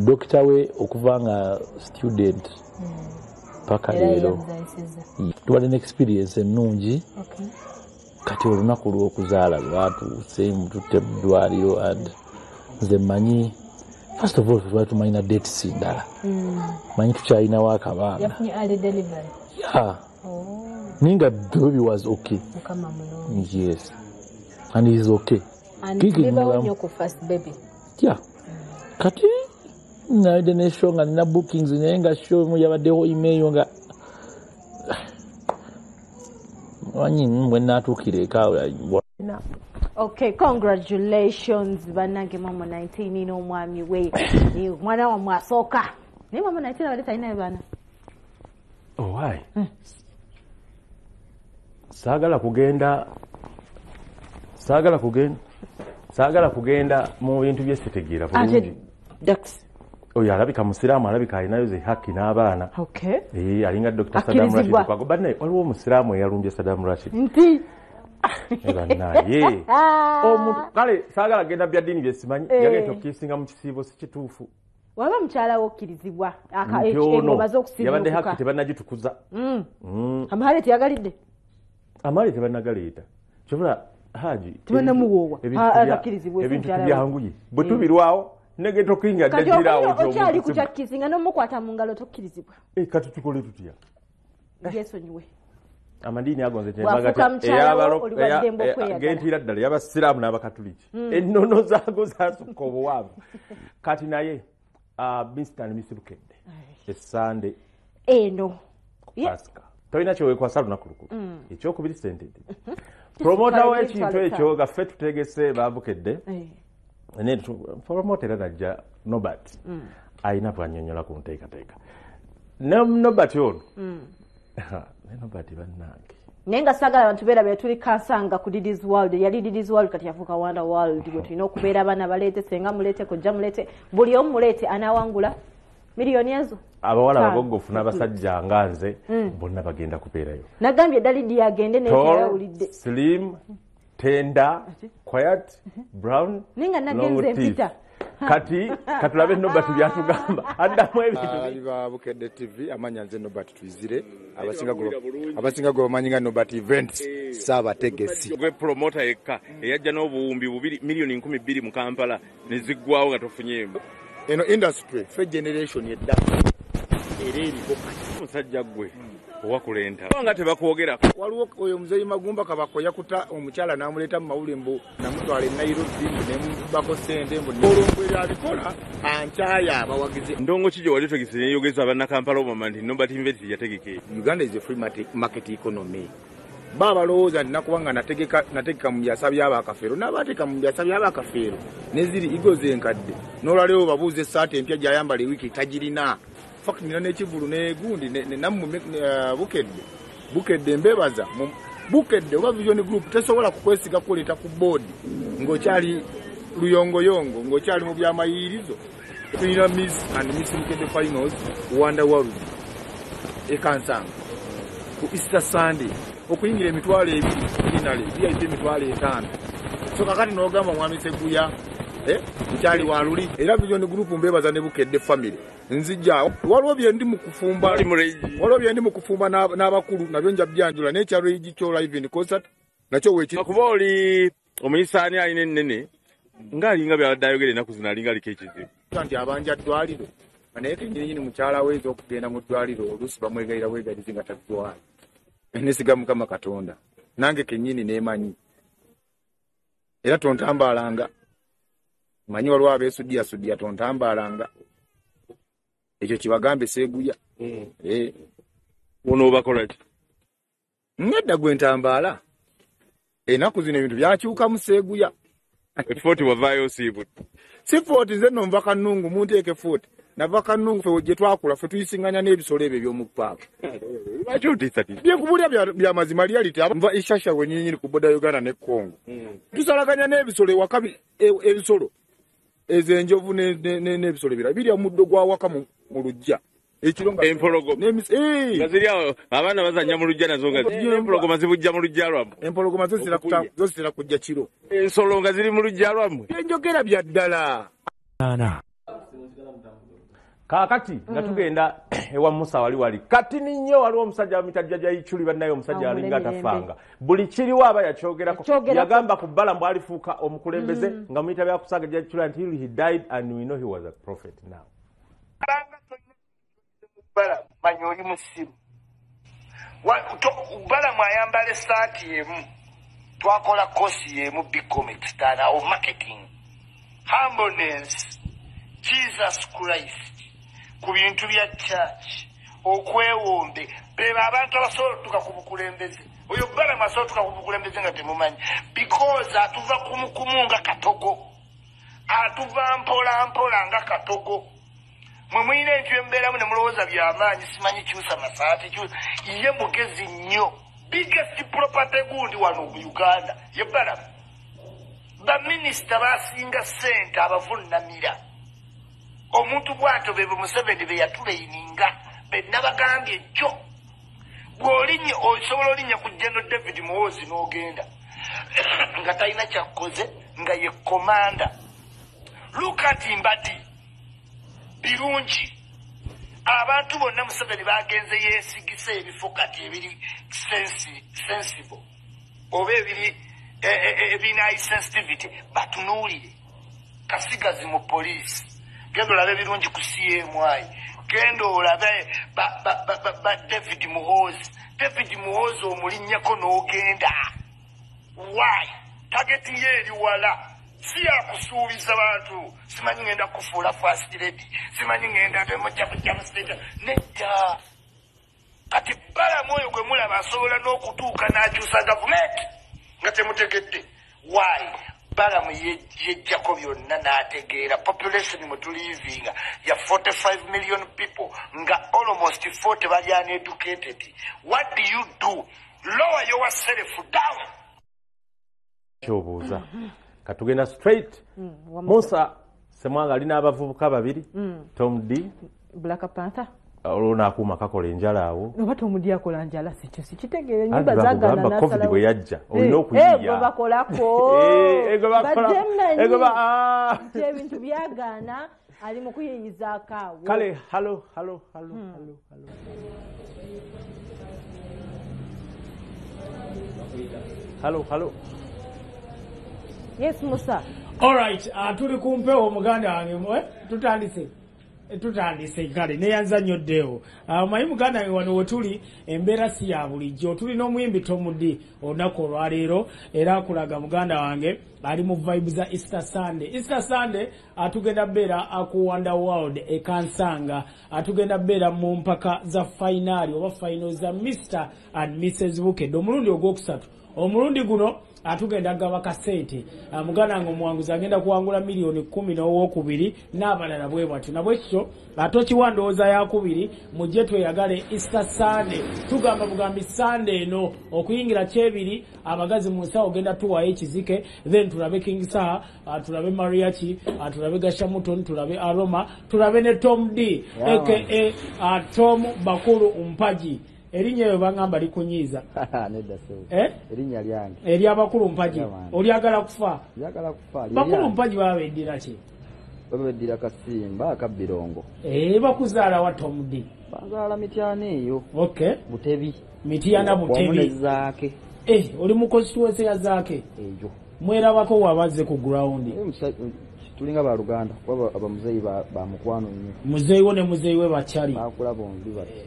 [SPEAKER 6] Dr. we okuva nga student paka leero tuwali ne experience ennungi kati olunaku lw'okuzaala lwatuuse mututte mu ddwaliro and nze manyi first of all twali tumanyi na date si ndala manyi tukyalinawo akabaana
[SPEAKER 5] yafunye early delivery.
[SPEAKER 6] Ninga baby was okay. Yes, and he's okay.
[SPEAKER 5] And never when you first baby.
[SPEAKER 6] Yeah. Kati na the show nga na bookings nenga show mu yabaddeho email nga wanyi when natukire ka.
[SPEAKER 2] Okay, congratulations banange mama 19 ino mwami we ni mwana wa mwasoka ni mama 19 wale taina bana.
[SPEAKER 1] Oh why? Sagala kugenda mu bintu byesitegira bulungi.
[SPEAKER 2] Dax.
[SPEAKER 1] Oyo alabika musiraamu alabika alinayo ze haki n'abaana.
[SPEAKER 2] Okay.
[SPEAKER 1] Alinga Dr. Saddam Rashid kwa banne waliwo musiraamu eyalunje Saddam Rashid.
[SPEAKER 2] Nti.
[SPEAKER 1] Naye. Omuntu kale sagala genda bya dini byesimanyi yagenda okukisinga mu kisiibo si kituufu.
[SPEAKER 2] Waba mchala wokkirizibwa engoma z'okusibuka.
[SPEAKER 1] Yabadde haki tebannagitukuza.
[SPEAKER 2] Amahale teyagalidde.
[SPEAKER 1] Amali tebannagaleeta kyobula haji
[SPEAKER 2] tebannamuwoowa
[SPEAKER 1] ebintu byanguye bwe tubirwawo negenda okuyinga ddagirawo
[SPEAKER 2] okyali kukyakkizinga n'omukwata mu ngalo tokkirizibwa
[SPEAKER 1] kati tukole tutya
[SPEAKER 2] yeesonyiwe
[SPEAKER 1] amadini agonze gentira ddala y'abasiraamu n'abakatuliki ennono zaago zasukka obuwanvu kati naye Mr. and Miss Bukedde essande
[SPEAKER 2] eno
[SPEAKER 1] pasika tolina kyeweekwasa lunaku lukulu ekyokubiri sente promota w'ekintu ekyo gaffe tutegese Bukedde promota era najja Nobat ayina bw'annyonnyola ku nteekateeka Nobat ono Nobat bannange
[SPEAKER 2] naye nga sagala abantu beera tuli kansanga ku Diddy's World yali Diddy's World kati yafuuka Wonder World bwe tulina okubeera abaana baleete senga muleete kojja muleete buli omu muleete anaawangula miliyoni ezo
[SPEAKER 1] abawala abagoggofu n'abasajja nga nze bonna bagenda kubeerayo
[SPEAKER 2] nagambye Dalidi agende n'ekayawulidde
[SPEAKER 1] slim tender quiet brown
[SPEAKER 2] ninga nagenze mpita
[SPEAKER 1] kati katulabe Nobat byatugamba addamu ebintu
[SPEAKER 7] ba Bukedde TV amanya nze Nobat twizire abasinga gwe bamanyi nga Nobat events saabategesi
[SPEAKER 8] gwe promoter yekka eyajja n'obuwumbi miliyoni 12 mu Kampala ne ziggwawo nga tofunyemu
[SPEAKER 7] eno industry fe generation yedda era eriko
[SPEAKER 8] musajja gwe owakulenta nga tebakwogera
[SPEAKER 7] waliwo oyo muzeyi Magumba kabako yakuta omukyala n'amuleeta mu mawulire mbu namutwala e Nairobi nemubako sente mbu olwomweri abikola ankyaya abawagizi
[SPEAKER 8] ndongo kijjo wali tegese neyogeza abannakampala obama nti Nobat Invest yategeke
[SPEAKER 7] Uganda is a free market economy balowooza nina kubanga nategeka mu byasa by'abakafeero n'abateeka mu byasa by'abakafeero neziri igoze enkadde n'olwaleero babuuza essaati empya gy'ayambala ewiiki tagirina fakt nina n'ekivulu n'egundi nammwe Bukedde mbebaza Bukedde oba Vision Group tesobola kukwesiga kuleeta ku boodi ng'okyali luyongoyongo ng'okyali mu byamayirizo tulina Miss and Miss Bukedde finals Wonder World ekansanga ku Easter Sunday okuyingira emitwalo 2 finale byayite emitwalo 5 so kakati n'ogamba mwami Seguya mukyali waluli era Vision Group mbebaza ne Bukedde family nzijja waliwo byendi mu kufumba n'abakulu nabyo nja byanjula n'ekyalo ekyo live in concert nakyo weeki
[SPEAKER 8] kuba oli omuyisaani alina ennene ng'alinga byabadde ayogera ennaku zino alinga aliko ekizibu
[SPEAKER 7] nti abanja ddwaliro naye kenyini mukyala weeza okugenda mu ddwaliro oluusi bamwegayira bwegalizi nga taddwala nesiga Mukama Katonda nange kenyini neemanyi era tontambalanga manyi waliwo abeesuddiya tontambalanga ekyo kibagambe Seguya
[SPEAKER 8] ono obakola ki
[SPEAKER 7] nedda gwe ntambaala ennaku zino ebintu byakyuka mu Seguya
[SPEAKER 8] efooti wavaayo osiibudde
[SPEAKER 7] si footi nze nno nva Kannungu munteeke footi nava Kannungu fe gye twakula fe tuyisinganya n'ebisolo ebyo by'omu paaka byekubulya bya mazima reality nva Ishasha wenyinyini ku boda Uganda ne Congo tusalaganya n'ebisolo ewaka ebisolo ezenjovu n'ebisolo ebirala birya muddo gwa waka mu lujja
[SPEAKER 8] empologoma nga ziri awo abaana bazanya mu lujja nazo nga empologoma zibujja mu lujja lwammwe
[SPEAKER 7] empologoma zositera kujja kiro
[SPEAKER 8] ensolo nga ziri mu lujja lwammwe
[SPEAKER 7] enjogera bya ddala
[SPEAKER 1] kaakati nga tugenda ewa Musa wali kati ninnyo waliwo omusajja wamitajja gyayiculi bannaye omusajja alinga tafanga buli kiriwo aba yakyogerako yagamba ku bbala mbw alifuuka omukulembeze nga muyita byakusaga gyayiculi nti he died and we know he was a prophet now
[SPEAKER 9] manyi oli musiru bbala mwayambala essaati emu twakola kosi yemu bicom kitana of marketing humbleness Jesus Christ ku bintu bya church okwewombe beba abantu abasobola tuka ku bukulembeze oyo bbala masobola tuka ku bukulembeze nga temumanyi because atuva kumukumunga katogo atuva mpola nga katogo mwe mwine ebyo embeeramu ne mulowooza by'amaanyi simanyi kyusa masaati ye mugezi nnyo biggest property gundi wano mu Uganda ye bbala baminisita basinga ssente abavunnamira omuntu bwato be Museveni be yatuleyininga be nabagambye jjo bw'olinye osobola olinnya ku General David Muhoozi n'ogenda nga talina kyakkoze nga ye komanda look at Mbadi birungi abantu bonna Museveni bagenze yeesigisa ebifo kati ebiri sensible oba ebiri ebina sensitivity batunuulire kasigazi mu poliisi genda olabe birungi ku CMI genda olabe ba David Muhoozi omulinnyako n'ogenda. Why? Target ye eri wala. Si akusuubiza bantu. Simanyi ngenda kufuula first lady. Simanyi ngenda temujja state. Nedda. Kati bala mwoyo gwe mulaba asobola n'okutuuka n'akyusa gavumenti nga temutegedde. Why? Balamu yejjako byonna n'ategeera population mutulivinga ya 45 million people nga almost 40 bali uneducated. What do you do? Lower yourself down.
[SPEAKER 1] Kyobuuza katugenda straight Musa Semwanga alina abavubuka babiri Tom D
[SPEAKER 2] Black Panther
[SPEAKER 1] olona akuma kakola enjala awo
[SPEAKER 2] oba Tom D akola njala sikitegere nyumba zagana
[SPEAKER 1] na COVID bwe yajja olina okuyiya
[SPEAKER 2] bakolako
[SPEAKER 1] ego ba
[SPEAKER 2] ebintu byagana ali mu kuyiyiza akawo
[SPEAKER 1] kale hello
[SPEAKER 2] Yes Musa.
[SPEAKER 10] All right, tuli kumpewo muganda wange mwe tutandise kale neyanza nnyo ddeewo mayi muganda wange wano wetuli embeera si ya bulijjo tuli n'omuyimbi Tom D olunaku olwaleero era akulaga muganda wange ali mu vibe za Easter Sunday atugenda beera ku Wonderworld Kansanga atugenda beera mu mpaka za final oba final za Mr and Mrs Bukedde omulundi ogwokusatu omulundi guno atugenda gaba kasente muganda ngo muwanguza agenda kuwangula milioni 10 n'owokubiri n'abalala bwe bwati nabwe kyo atokiwandooza yakubiri mujje tweyagale Easter Sunday tugamba bugambi Sunday eno okuyingira kyebiri abagazi mu nsawo genda tuwayo ekizike then tulabe King Saha tulabe Mariachi tulabe Gashamuton tulabe Aroma tulabe ne Tom D aka Tom Bakulu Mpaji erinnya yo bangamba likunyiza
[SPEAKER 11] nedda so erinnya lyange
[SPEAKER 10] eri abakulu mpaji olyagala kufa bakulu mpaji babeddira ki
[SPEAKER 11] babeddira kasimba akabirongo
[SPEAKER 10] bakuzaala wa Tom D
[SPEAKER 11] bazaala mityana eyo butebi
[SPEAKER 10] mityana butebi
[SPEAKER 11] zaake
[SPEAKER 10] oli mu constituency ya zaake
[SPEAKER 11] ejo
[SPEAKER 10] mwerabako wabaze ku ground
[SPEAKER 11] tulinga ba Luganda kwa abamuzeyi ba mukwano nnyo
[SPEAKER 10] muzeyi wo ne muzeyi we bakyali
[SPEAKER 11] bakula bombi bati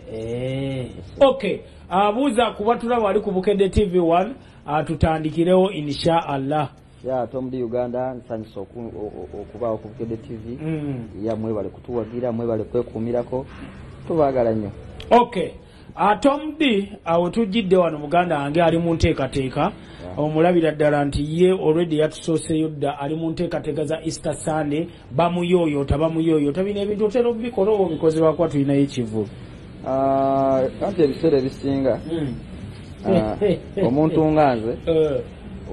[SPEAKER 10] okay abuuza kuba tulaba ali ku Bukedde TV1 tutandikirewo insha Allah
[SPEAKER 11] ya Tom D Uganda nsanyusa okuba ku Bukedde TV ya mwebale kutuwagira mwebale kwekumirako tubagala nnyo
[SPEAKER 10] okay Tom D awo tujidde wano muganda wange ali mu nteekateeka omulabira ddala nti ye already yatusooseyo dda ali mu nteekateeka za Easter Sunday bamuyoyota bino ebintu otera obikola oba obikozebwako tulinayo ekivu
[SPEAKER 11] anti ebiseera ebisinga omuntu nga nze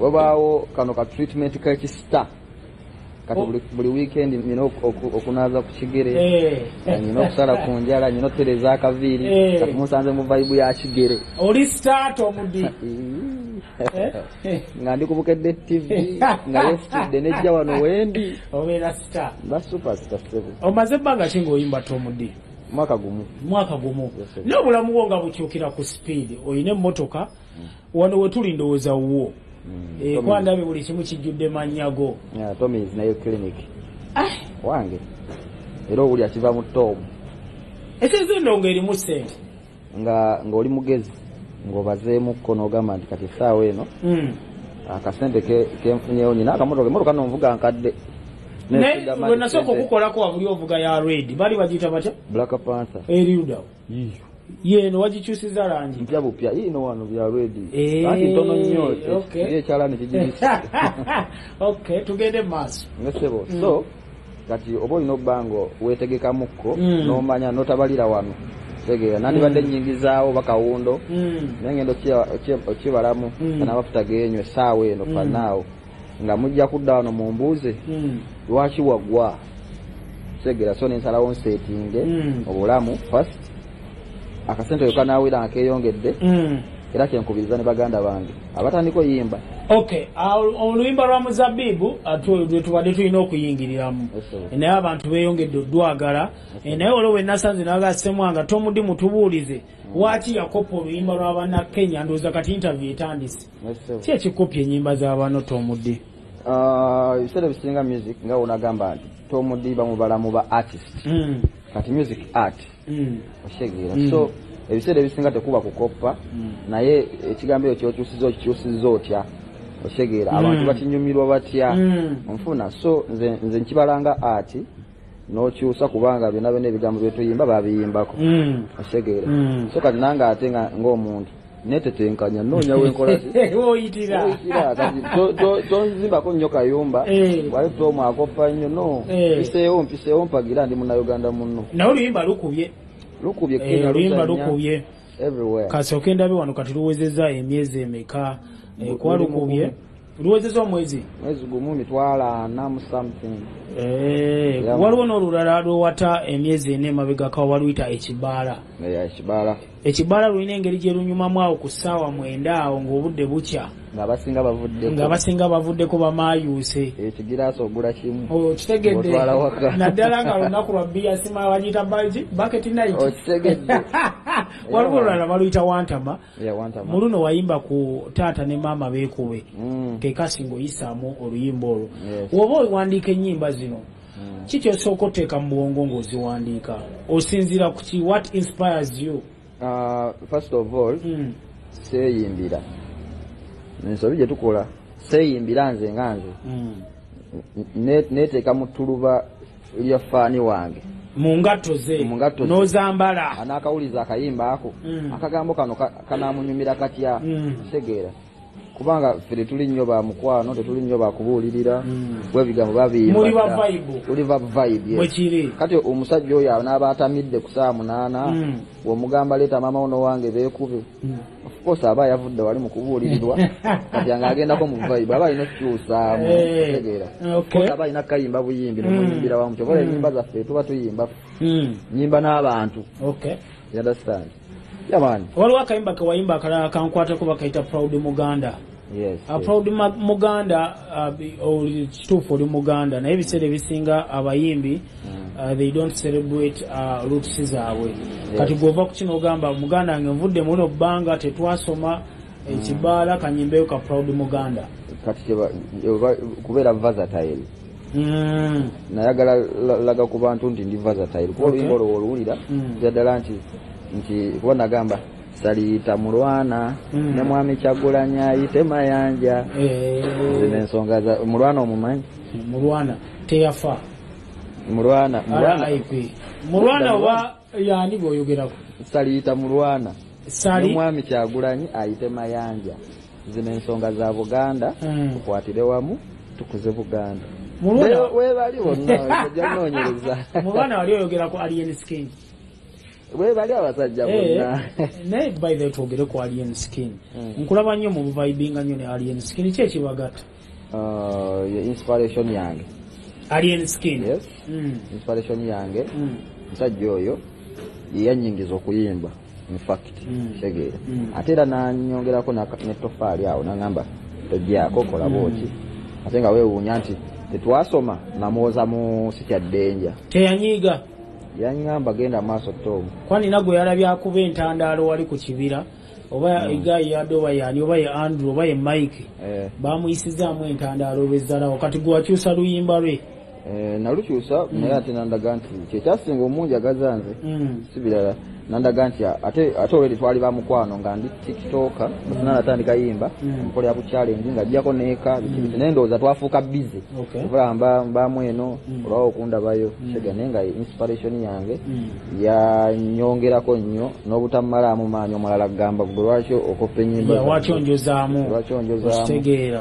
[SPEAKER 11] wabaawo kano ka treatment k'ekisita kati buli weekend nina okunaaza ku kigere nina okusala ku njala nina otereza akaviiri kati musanze mu vibe ya kigere
[SPEAKER 10] oli start omudi
[SPEAKER 11] nga ndi ku Bukedde TV nga yesitudde nejja wano wendi
[SPEAKER 10] obeera star
[SPEAKER 11] ba superstar 7
[SPEAKER 10] omaze ebbanga ki ng'oyimba Tom D
[SPEAKER 11] mwaka gumu
[SPEAKER 10] n'obulamu bwo nga bukyukira ku speed oyina emmotoka wano we tuli ndowooza wuwo kwandabe buli kimu kijjudde mannyago
[SPEAKER 11] Tommy is nayo clinic wange era obuli akiva mu Tom
[SPEAKER 10] ekizo ndongo erimu ssente
[SPEAKER 11] ng'oli mugezi ng'obazeemu ko n'ogamba nti kati saawa eno akasente kenfunyewo nyina akamotoka n'onvuga nkadde
[SPEAKER 10] naye nasooka okukolako wabuli ovuga ya red bali bagiyita batya
[SPEAKER 11] Black Panther
[SPEAKER 10] eriudawo yeno wagikyusiza langi
[SPEAKER 11] mpya bupya ino wano bya ready ati ntono nnyo ekyalani kijibisa
[SPEAKER 10] okay tugende maaso
[SPEAKER 11] ngesebo so kati oba olina obbango weetegekamuko n'omanya n'otabalira wano tegeera nandibadde nnyingizaawo bakawundo naye ngendo okibalamu n'abafuta geenyo essaawa eno fanaawo nga mujja kudda wano mumbuuze lwaki waggwa tegeera so nensalawo nseetinge obulamu first akasente yokka naawira akeeyongedde era kyenkubiriza ne baganda bange abatandika oyimba
[SPEAKER 10] okay oluyimba lwa Muzabibu tubadde tulina okuyingiriramu naye abantu beeyongedde odwagala naye olwo nasanze naga Semwanga Tom D mutubuulize waki yakoppa oluyimba lw'Abannakenya ndowooza kati interview etandise ki ekikopya ennyimba z'abano Tom D
[SPEAKER 11] ebiseera ebisinga music nga wonagamba nti Tom D bamubala mu ba artist kati music art oshegeera so ebiseera ebisinga tekuba kukopa naye ekigambo ekyo ky'okyusiza otya oshegeera abantu bakinyumirwa batya onfuna so nze nkibalanga art n'okyusa kubanga byonna byonna ebigambo byetuyimba babiyimbako oshegeera so kati nange ate ng'omuntu netetenkanya noonya wenkola
[SPEAKER 10] woyitira
[SPEAKER 11] kati tonzimbako nnyo kayumba wali tomwakopa nnyo no mpiseewo mpagira ndi munnayuganda munno
[SPEAKER 10] nawe oluyimba lukubye
[SPEAKER 11] everywhere
[SPEAKER 10] kasooka endabe wano kati luwezezza emyezi emeka kuba lukubye luwezezza omwezi
[SPEAKER 11] gumu 4 mu something
[SPEAKER 10] waliwo n'olulala lwewata emyezi ene emabegaka waluyita ekibaala lulina engeri gye lunyumamu awo ku ssaawa 9 awo ng'obudde bukya nga basinga bavuddeko bamaayuuse
[SPEAKER 11] ekigiraasi ogula kimu
[SPEAKER 10] okitegedde naddala nga lunaku lwa bbiya sima bagiyita bucket night
[SPEAKER 11] okitegedde
[SPEAKER 10] waliwo olulala baluyita wantama mu luno wayimba ku taata ne maama beekube kekasi ng'oyisaamu oluyimba olwo woba owandiika ennyimba zino kiki osooka oteeka mu bwongo ng'oziwandiika osinziira ku ki what inspires you
[SPEAKER 11] first of all seeyimbira ensobi gye tukola seeyimbira nze nga nze neteeka mu ttuluba lya faani wange
[SPEAKER 10] mu ngatto ze n'ozambala
[SPEAKER 11] anaakawuliza akayimba ako akagambo kano kanaamunyumira katya tegeera kubanga ffe tuli nnyo ba mukwano tetuli nnyo bakubuulirira bwe bigambo babiyimba tuli ba vibe kati omusajja oyo anaaba atamidde ku saa 8 w'omugamba leeta maama ono wange beekube of course aba yavudde wali mu kubuulirirwa kati anga agendako mu vibe aba alina okukyusaamu tegeera aba alina kayimba buyimbi nomuyimbira wamu kyobola ennyimba zaffe tuba tuyimba nyimba n'abantu you understand yamani
[SPEAKER 10] waliwo akayimba kewayimba akalala kankwatako bakayita proud Muganda proud Muganda kituufu oli Muganda naye ebiseera ebisinga abayimbi they don't celebrate roots zaabwe kati gwova ku kino ogamba Muganda wange nvudde mu lino bbanga tetwasoma ekibaala kanyimbeyo ka proud Muganda
[SPEAKER 11] kati kubeera versatile nayagala laga ku bantu nti ndi versatile kuba oluyimba olwo oluwulira ddala nti kuba nagamba saliita mulwana ne mwami Kyagulanyi ayite mayanja zino ensonga za mulwana omumanyi
[SPEAKER 10] mulwana teyafa mulwana oba yani bw'oyogerako
[SPEAKER 11] saliita mulwana ne mwami Kyagulanyi ayite mayanja zino ensonga za Buganda tukwatire wamu tukuze Buganda webali bonna ojja kunoonyereza
[SPEAKER 10] mulwana wali oyogerako alien skin
[SPEAKER 11] webali abasajja bonna
[SPEAKER 10] naye by the way twogere ku alien skin nkulaba nnyo mu vibinga nnyo ne alien skin ki ekibagata
[SPEAKER 11] inspiration yange
[SPEAKER 10] alien skin
[SPEAKER 11] inspiration yange musajja oyo yeyanyingiza okuyimba in fact tegeera ate era nanyongerako nettofaali awo naŋŋamba tojjaako kola booti ate nga weewuunya nti tetwasoma namwoza mu sikyaddenja
[SPEAKER 10] teyanyiiga
[SPEAKER 11] yaŋŋamba genda maaso Tomu
[SPEAKER 10] kwani nagwe yalabye akuba entandaalo wali ku kibira oba egayi yadde oba yani oba ye Andrew oba ye Mike bamuyisizaamu entandaalo bezzalawo kati gwe wakyusa luyimba lwe
[SPEAKER 11] nalukyusa naye ate nandaga nti kyekyasinga omunjagaza nze si birala nandaga nti ate olwedi twali bamukwano nga ndi tiktoka natandika yimba nkolera ku challenge nga ajjako neeka bikibiti naye ndowooza twafuuka busy okuba mbamu eno olwawo okundabayo shega naye nga inspiration yange yanyongerako nnyo n'obutammalaamu maanyi omulala kugamba gwe lwaki okopa ennyimba
[SPEAKER 10] wakyonjozaamu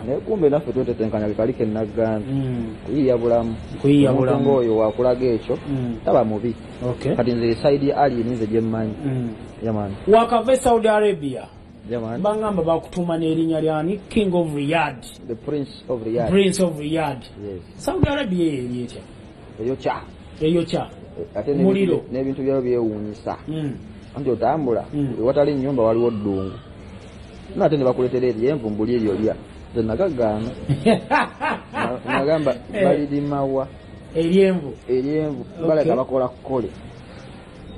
[SPEAKER 11] naye kumbe naffe twetetenkanya likaliko ennagganda kuyiiya bulamu omuntu ng'oyo wakulaga ekyo taba mubi kati nze saidi alien nze gyemmanyi
[SPEAKER 10] wakava Saudi Arabia bangamba bakutuma n'erinnya lyani King of Riyadh
[SPEAKER 11] the Prince of
[SPEAKER 10] Riyadh Saudi Arabia eyokya
[SPEAKER 11] ate n'ebintu byayo byewuunyisa anti otambula ewatali nnyumba waliwo ddungu nate ne bakuletera envumbuli eryo lya nze nagagaana nagamba balidimawa eryenvu baleka bakola kukole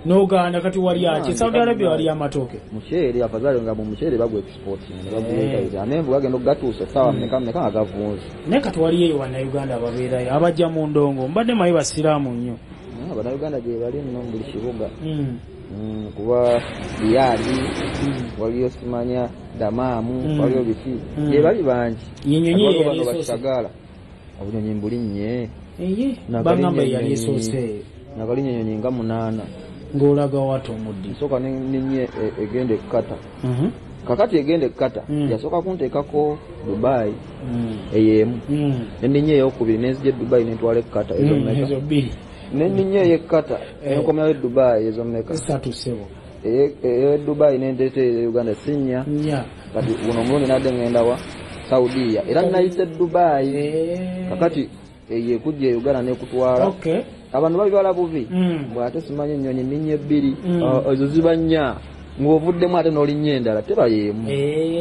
[SPEAKER 10] n'ogaana kati wali aki Saudi Arabia wali amatooke
[SPEAKER 11] muceere afadhali nga mu muceere bagwa export amenvu gagenda okugatuusa essaawa mmeka nga gavunzi
[SPEAKER 10] naye kati wali eyo wannauganda ababeerayo abajja mu ndongo mbadde mayi basiraamu nnyo
[SPEAKER 11] Abannayuganda gye bali nno buli kibuga kuba Riyadi waliyo simanya Damaamu waliyo biki gye bali bangi bano bakitagala obunyonyi mbulinnye
[SPEAKER 10] bagamba yali esoose
[SPEAKER 11] nakalinyonyi nga 8
[SPEAKER 10] ng'olaga wata omuddi
[SPEAKER 11] nsooka ninye egenda ekkata kakati egenda ekkata yasooka kunteekako Dubai ey'emu neninye eyokubiri nenzija Dubai nentwala ekkata
[SPEAKER 10] ezo bbiri
[SPEAKER 11] neninye ey'ekkata nenkomyayo Dubai ezo mmeka
[SPEAKER 10] 3 sebo
[SPEAKER 11] Dubai nendeeta Uganda sinnya kati buno omulundi nadde ngenda wa Saudiya era nayise Dubai kakati eyekujja Uganda nekutwala abantu babibala bubi bw'ate simanyi ennyonyi ninye 2 ezo ziba 4 ng'ovuddemu ate n'olinnyo endala teba y'emu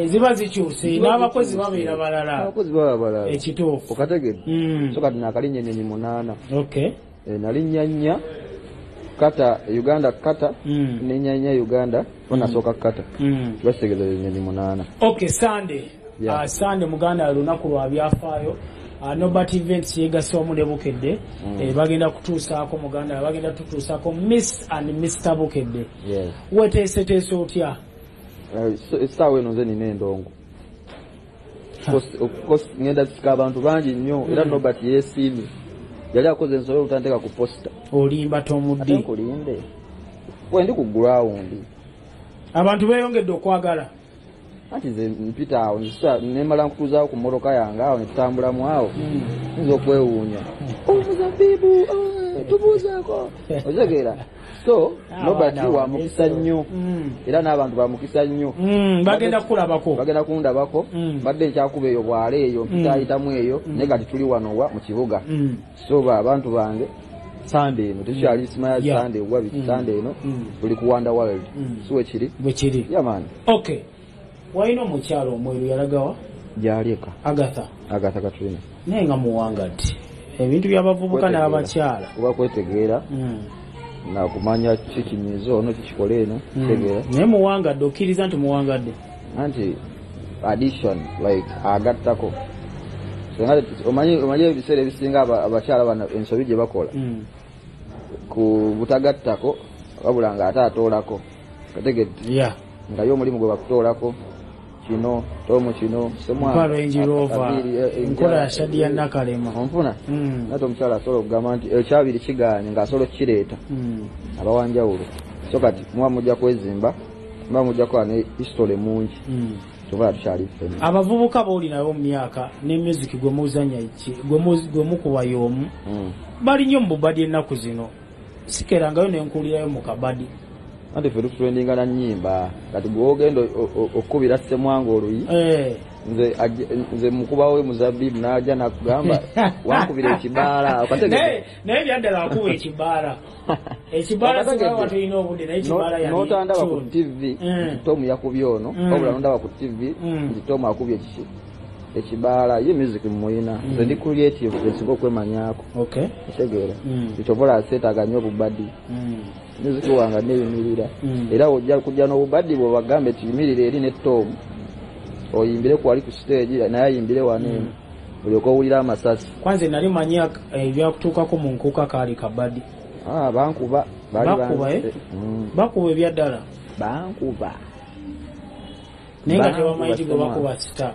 [SPEAKER 10] ziba zikyuse n'abakozi babeera balala ekituufu
[SPEAKER 11] okategedde so kati nakalinnyo ennyonyi 8 nalinnya 4 kata Uganda kata n'ennyanya Uganda nasooka kata basigeza ennyonyi 8
[SPEAKER 10] Sunday Sunday muganda lunaku lwa byafaayo Nobert Events yegasse wamu ne Bukedde bagenda kutuusaako muganda bagenda tutuusaako Miss and Mr. Bukedde weteeseteese otya
[SPEAKER 11] essaawa eno nze nina endongo ngenda tusika abantu bangi nnyo era Nobert yeesiimye yali akoze ensobola olutandika ku posita
[SPEAKER 10] olimba tomuddi
[SPEAKER 11] nkulinde wendi ku gurawundi
[SPEAKER 10] abantu beeyongedde okwagala
[SPEAKER 11] anti nze mpita awo nemala nkutuuzaawo ku mmotoka yange awo netutambulamu awo nza okwewuunya omuzabibu tubuuzaako otegeera so Nobert wa mukisa nnyo era n'abantu bamukisa nnyo
[SPEAKER 10] bagenda kukulabako
[SPEAKER 11] bagenda kundabako badde nkyakuba eyo bwala eyo mpita ayitamu eyo naye kati tuli wano wa mu kibuga so abantu bange Sunday eno tekyali simanya Sunday wa biki Sunday eno tuli ku Wonder World so bwe kiri yamani
[SPEAKER 10] waina omukyalo omweru yalagawa
[SPEAKER 11] gyaleka
[SPEAKER 10] Agatha
[SPEAKER 11] Katrina
[SPEAKER 10] naye nga muwangati ebintu by'abavubuka n'abakyala
[SPEAKER 11] kuba kwetegeera nakumanya kikinyizo ono kikikola eno tegeera
[SPEAKER 10] naye muwangadde okkiriza nti muwangadde
[SPEAKER 11] anti addition like agattako omanyi ebiseera ebisinga abakyala bano ensobi gye bakola ku butagattako wabula nga ate atoolako kategedde nga yo omulimu gwe bakutoolako kino tomu kino
[SPEAKER 10] enkola ya Shadia Nakalema
[SPEAKER 11] onfuna nate omukyala asobola okugamba nti ekyabiri kiganye ng'asobola okukireeta abawanjawulo so kati muba mujja kwezimba muba mujja kuba ne history mungi tuvala tukyali ffenna
[SPEAKER 10] abavubuka boolinayo mu myaka ne music gwe muzanya gwe mukuba y'omu bali nnyo mu bubadi ennaku zino sikerangayo nenkuulirayo mu kabadi
[SPEAKER 11] anti ffe tutrendinga na nnyimba kati gwogenda okkubira ssemwanga oluyi nze mukubawe muzabibu n'ajja nakugamba wankubira ekibaala
[SPEAKER 10] okategede naye byaddala akuba ekibaala sibawa tulina obudde naye ekibaala yali
[SPEAKER 11] n'otandaba ku TV Tomu yakubye ono wabula nondaba ku TV nti Tomu akubye ekibaala ye music mumuyina nze ndi creative nsinga okwemanyako kitegeera kitovola aseetaaga nnyo obubadi music wange neyimirira era ojja kujja n'obubadi bwe bagambe tiyimirira eri ne Tomu oyimbire kwali ku stage naye ayimbire waneeno olyoka owulira amasasi
[SPEAKER 10] kwanze nali manya ebyakutuukako mu nkuuka kaali kabadi
[SPEAKER 11] bankuba
[SPEAKER 10] bakuba ebyaddala
[SPEAKER 11] bankuba
[SPEAKER 10] naye nga tebamanyi gwe bakuba sita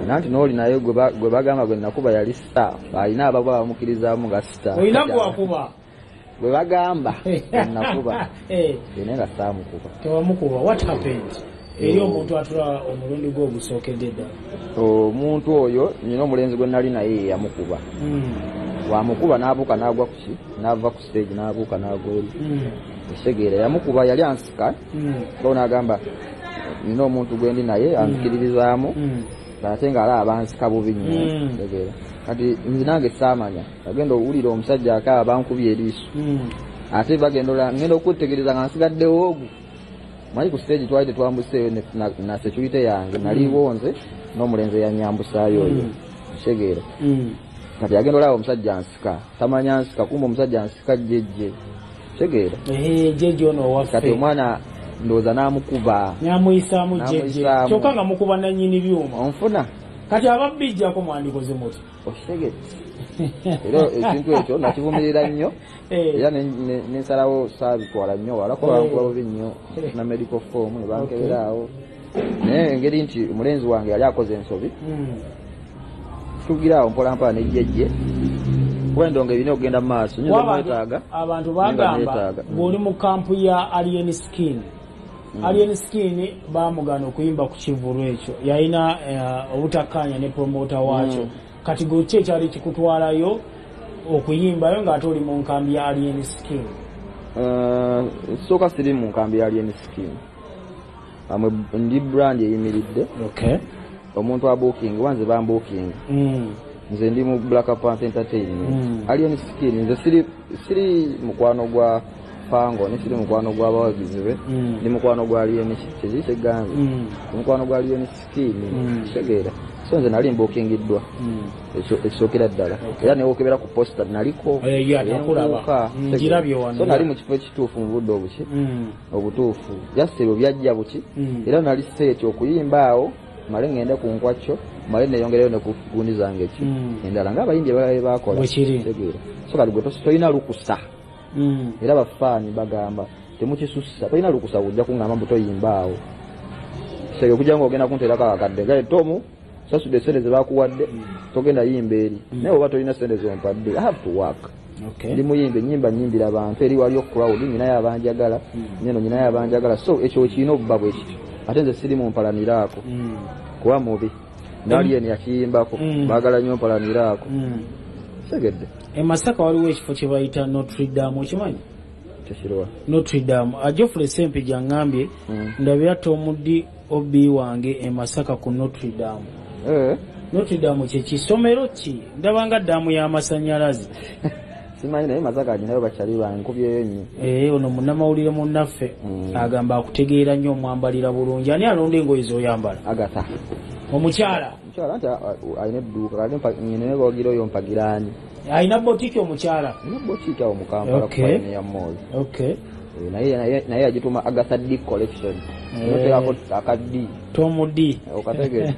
[SPEAKER 11] nanti n'oli naye gwe bagamba gwe nakuba yali sita alina ababa bamukirizaamu nga sita
[SPEAKER 10] olina gwakuba
[SPEAKER 11] gwe bagamba nakuba naye nga saamukuba
[SPEAKER 10] tewamukuba what happened eri omuntu atula omulundi gwe ogusookedde ddala
[SPEAKER 11] omuntu oyo nyina omulenzi gwe nali naye yamukuba wamukuba n'abuuka n'agwa kuki n'ava ku stage n'abuuka n'agwa eri esegeera yamukuba yali ansika bao n'agamba nina omuntu gwe ndi naye anzikiririzaamu ate nga alaba bansika bubi nnyo tegeera kati nze nange saamanya agenda owulira omusajja akaaba bankubye eriiso ate ngenda okwetegereza nga nsigaddewo ogwo manyi ku stage twali tetwambuseeyo na security yange naliwo nze n'omulenzi yanyambusaayo oyo tegeera kati agenda olaba omusajja ansika tamanya ansika kumba omusajja ansika jjejje tegeera
[SPEAKER 10] jjejje ono owaffe
[SPEAKER 11] kati omwana ndowooza n'amukuba
[SPEAKER 10] n'amuyisaamu jjejje kyokka nga mukuba nannyini byuma
[SPEAKER 11] onfuna
[SPEAKER 10] kati ababijjako mwandikoze muti
[SPEAKER 11] oshegeti era ekintu ekyo nakivumirira nnyo era nensalawo saabitwala nnyo walakola bubi nnyo na medical form ebankeberaawo naye engeri nti omulenzi wange yali akoze ensobi tugiraawo mpolampola nejjejje wendonga ebina okugenda mu maaso nyinza
[SPEAKER 10] abantu bagamba ng'oli mu kampu ya Alien Skin. Alien Skin bamugana okuyimba ku kivulu ekyo yalina obutakkaanya ne promota waakyo kati gwe ki ekyali kikutwalayo okuyimbayo ng'ate oli mu nkambi ya Alien Skin?
[SPEAKER 11] Sooka siri mu nkambi ya Alien Skin, ndi brand eyimiridde. Omuntu abooking wanze bambooking nze ndi mu Black Panther Entertainment. Alien Skin nze siri mukwano gwa Pango ne siri mukwano gwa abawagizi be, ndi mukwano gwa Alien Kiziganze, mukwano gwa Alien Skin kitegeera. So nze nali mbookingiddwa ekisookera ddala era newokebera ku posta naliko so nali mu kifo ekituufu mu budde obutuufu jasitebyo byajja buki era nali siteeti okuyimba male ngende ku nkwakyo male neyongereyo ne ku gundi zange ki endala ng'abayimbi abalala bakola tegeera. So kati gwe tolina lukusa era bafaani bagamba temukisussa tolina lukusa kujja kuŋŋamba mbu toyimbaawo sege kujja ng'ogenda kunteerako akakadde gaye tomu sasudde sente ze bakuwadde togenda yimba eri naye oba tolina sente zompadde I have to work. Ndi muyimba ennyimba nyimbira abantu eri waliyo crowd nyinayo abanjagala neno nyinayo abanjagala so ekyo kirina okuba bwe kityo ate nze siri mumpalaniraako kuba mubi naliyeni yakiyimbako baagala nnyo mpalaniraako segedde.
[SPEAKER 10] Masaka waliwo ekifo kye bayita Notre Dame okimanyi?
[SPEAKER 11] Tekirwa
[SPEAKER 10] Notre Dame Ajofre Sempija ngambye ndabira Tomudi obi wange Masaka ku Notre Dame. Notre Dame kye kisomero ki ndabanga damu y'amasannyalaze
[SPEAKER 11] simanyi naye Masaka nyinayo bakyali bankubyeyo nnyo.
[SPEAKER 10] Ono munnamawulire munnaffe agamba akutegeera nnyo omwambalira bulungi. Ani alonda engoye z'oyambala?
[SPEAKER 11] Agata
[SPEAKER 10] omukyala
[SPEAKER 11] nti alina edduuka nyinayo bawagira oyo mpagiraani
[SPEAKER 10] alina botiki omukyala?
[SPEAKER 11] Alina botiki awo mu Kampala kufaneya mooli naye yagituma Agatha D collection noterako akaddi
[SPEAKER 10] Tom D
[SPEAKER 11] okategere.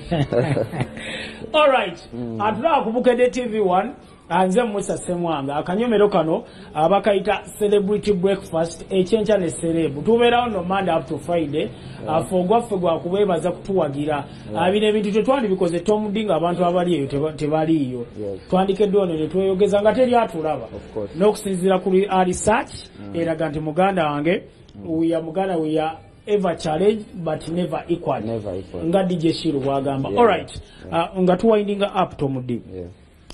[SPEAKER 10] Alright atulaba ku Bukedde TV1 anze Musa Semwanga akanyomero kano abakayita celebrity breakfast ekyenkya ne serebu tubeerawo no Monday up to Friday afogwaffe gwa kubeebaza kutuwagira bino ebintu tetwandibikoze Tom D nga abantu abali eyo tebaliiyo twandikeddwa ono ne tweyogeza nga teri atulaba n'okusinziira ku research eraga nti muganda wange muganda we ever challenge but never equal nga DJ Shiru bwagamba. Alright nga tuwindinga up Tom D.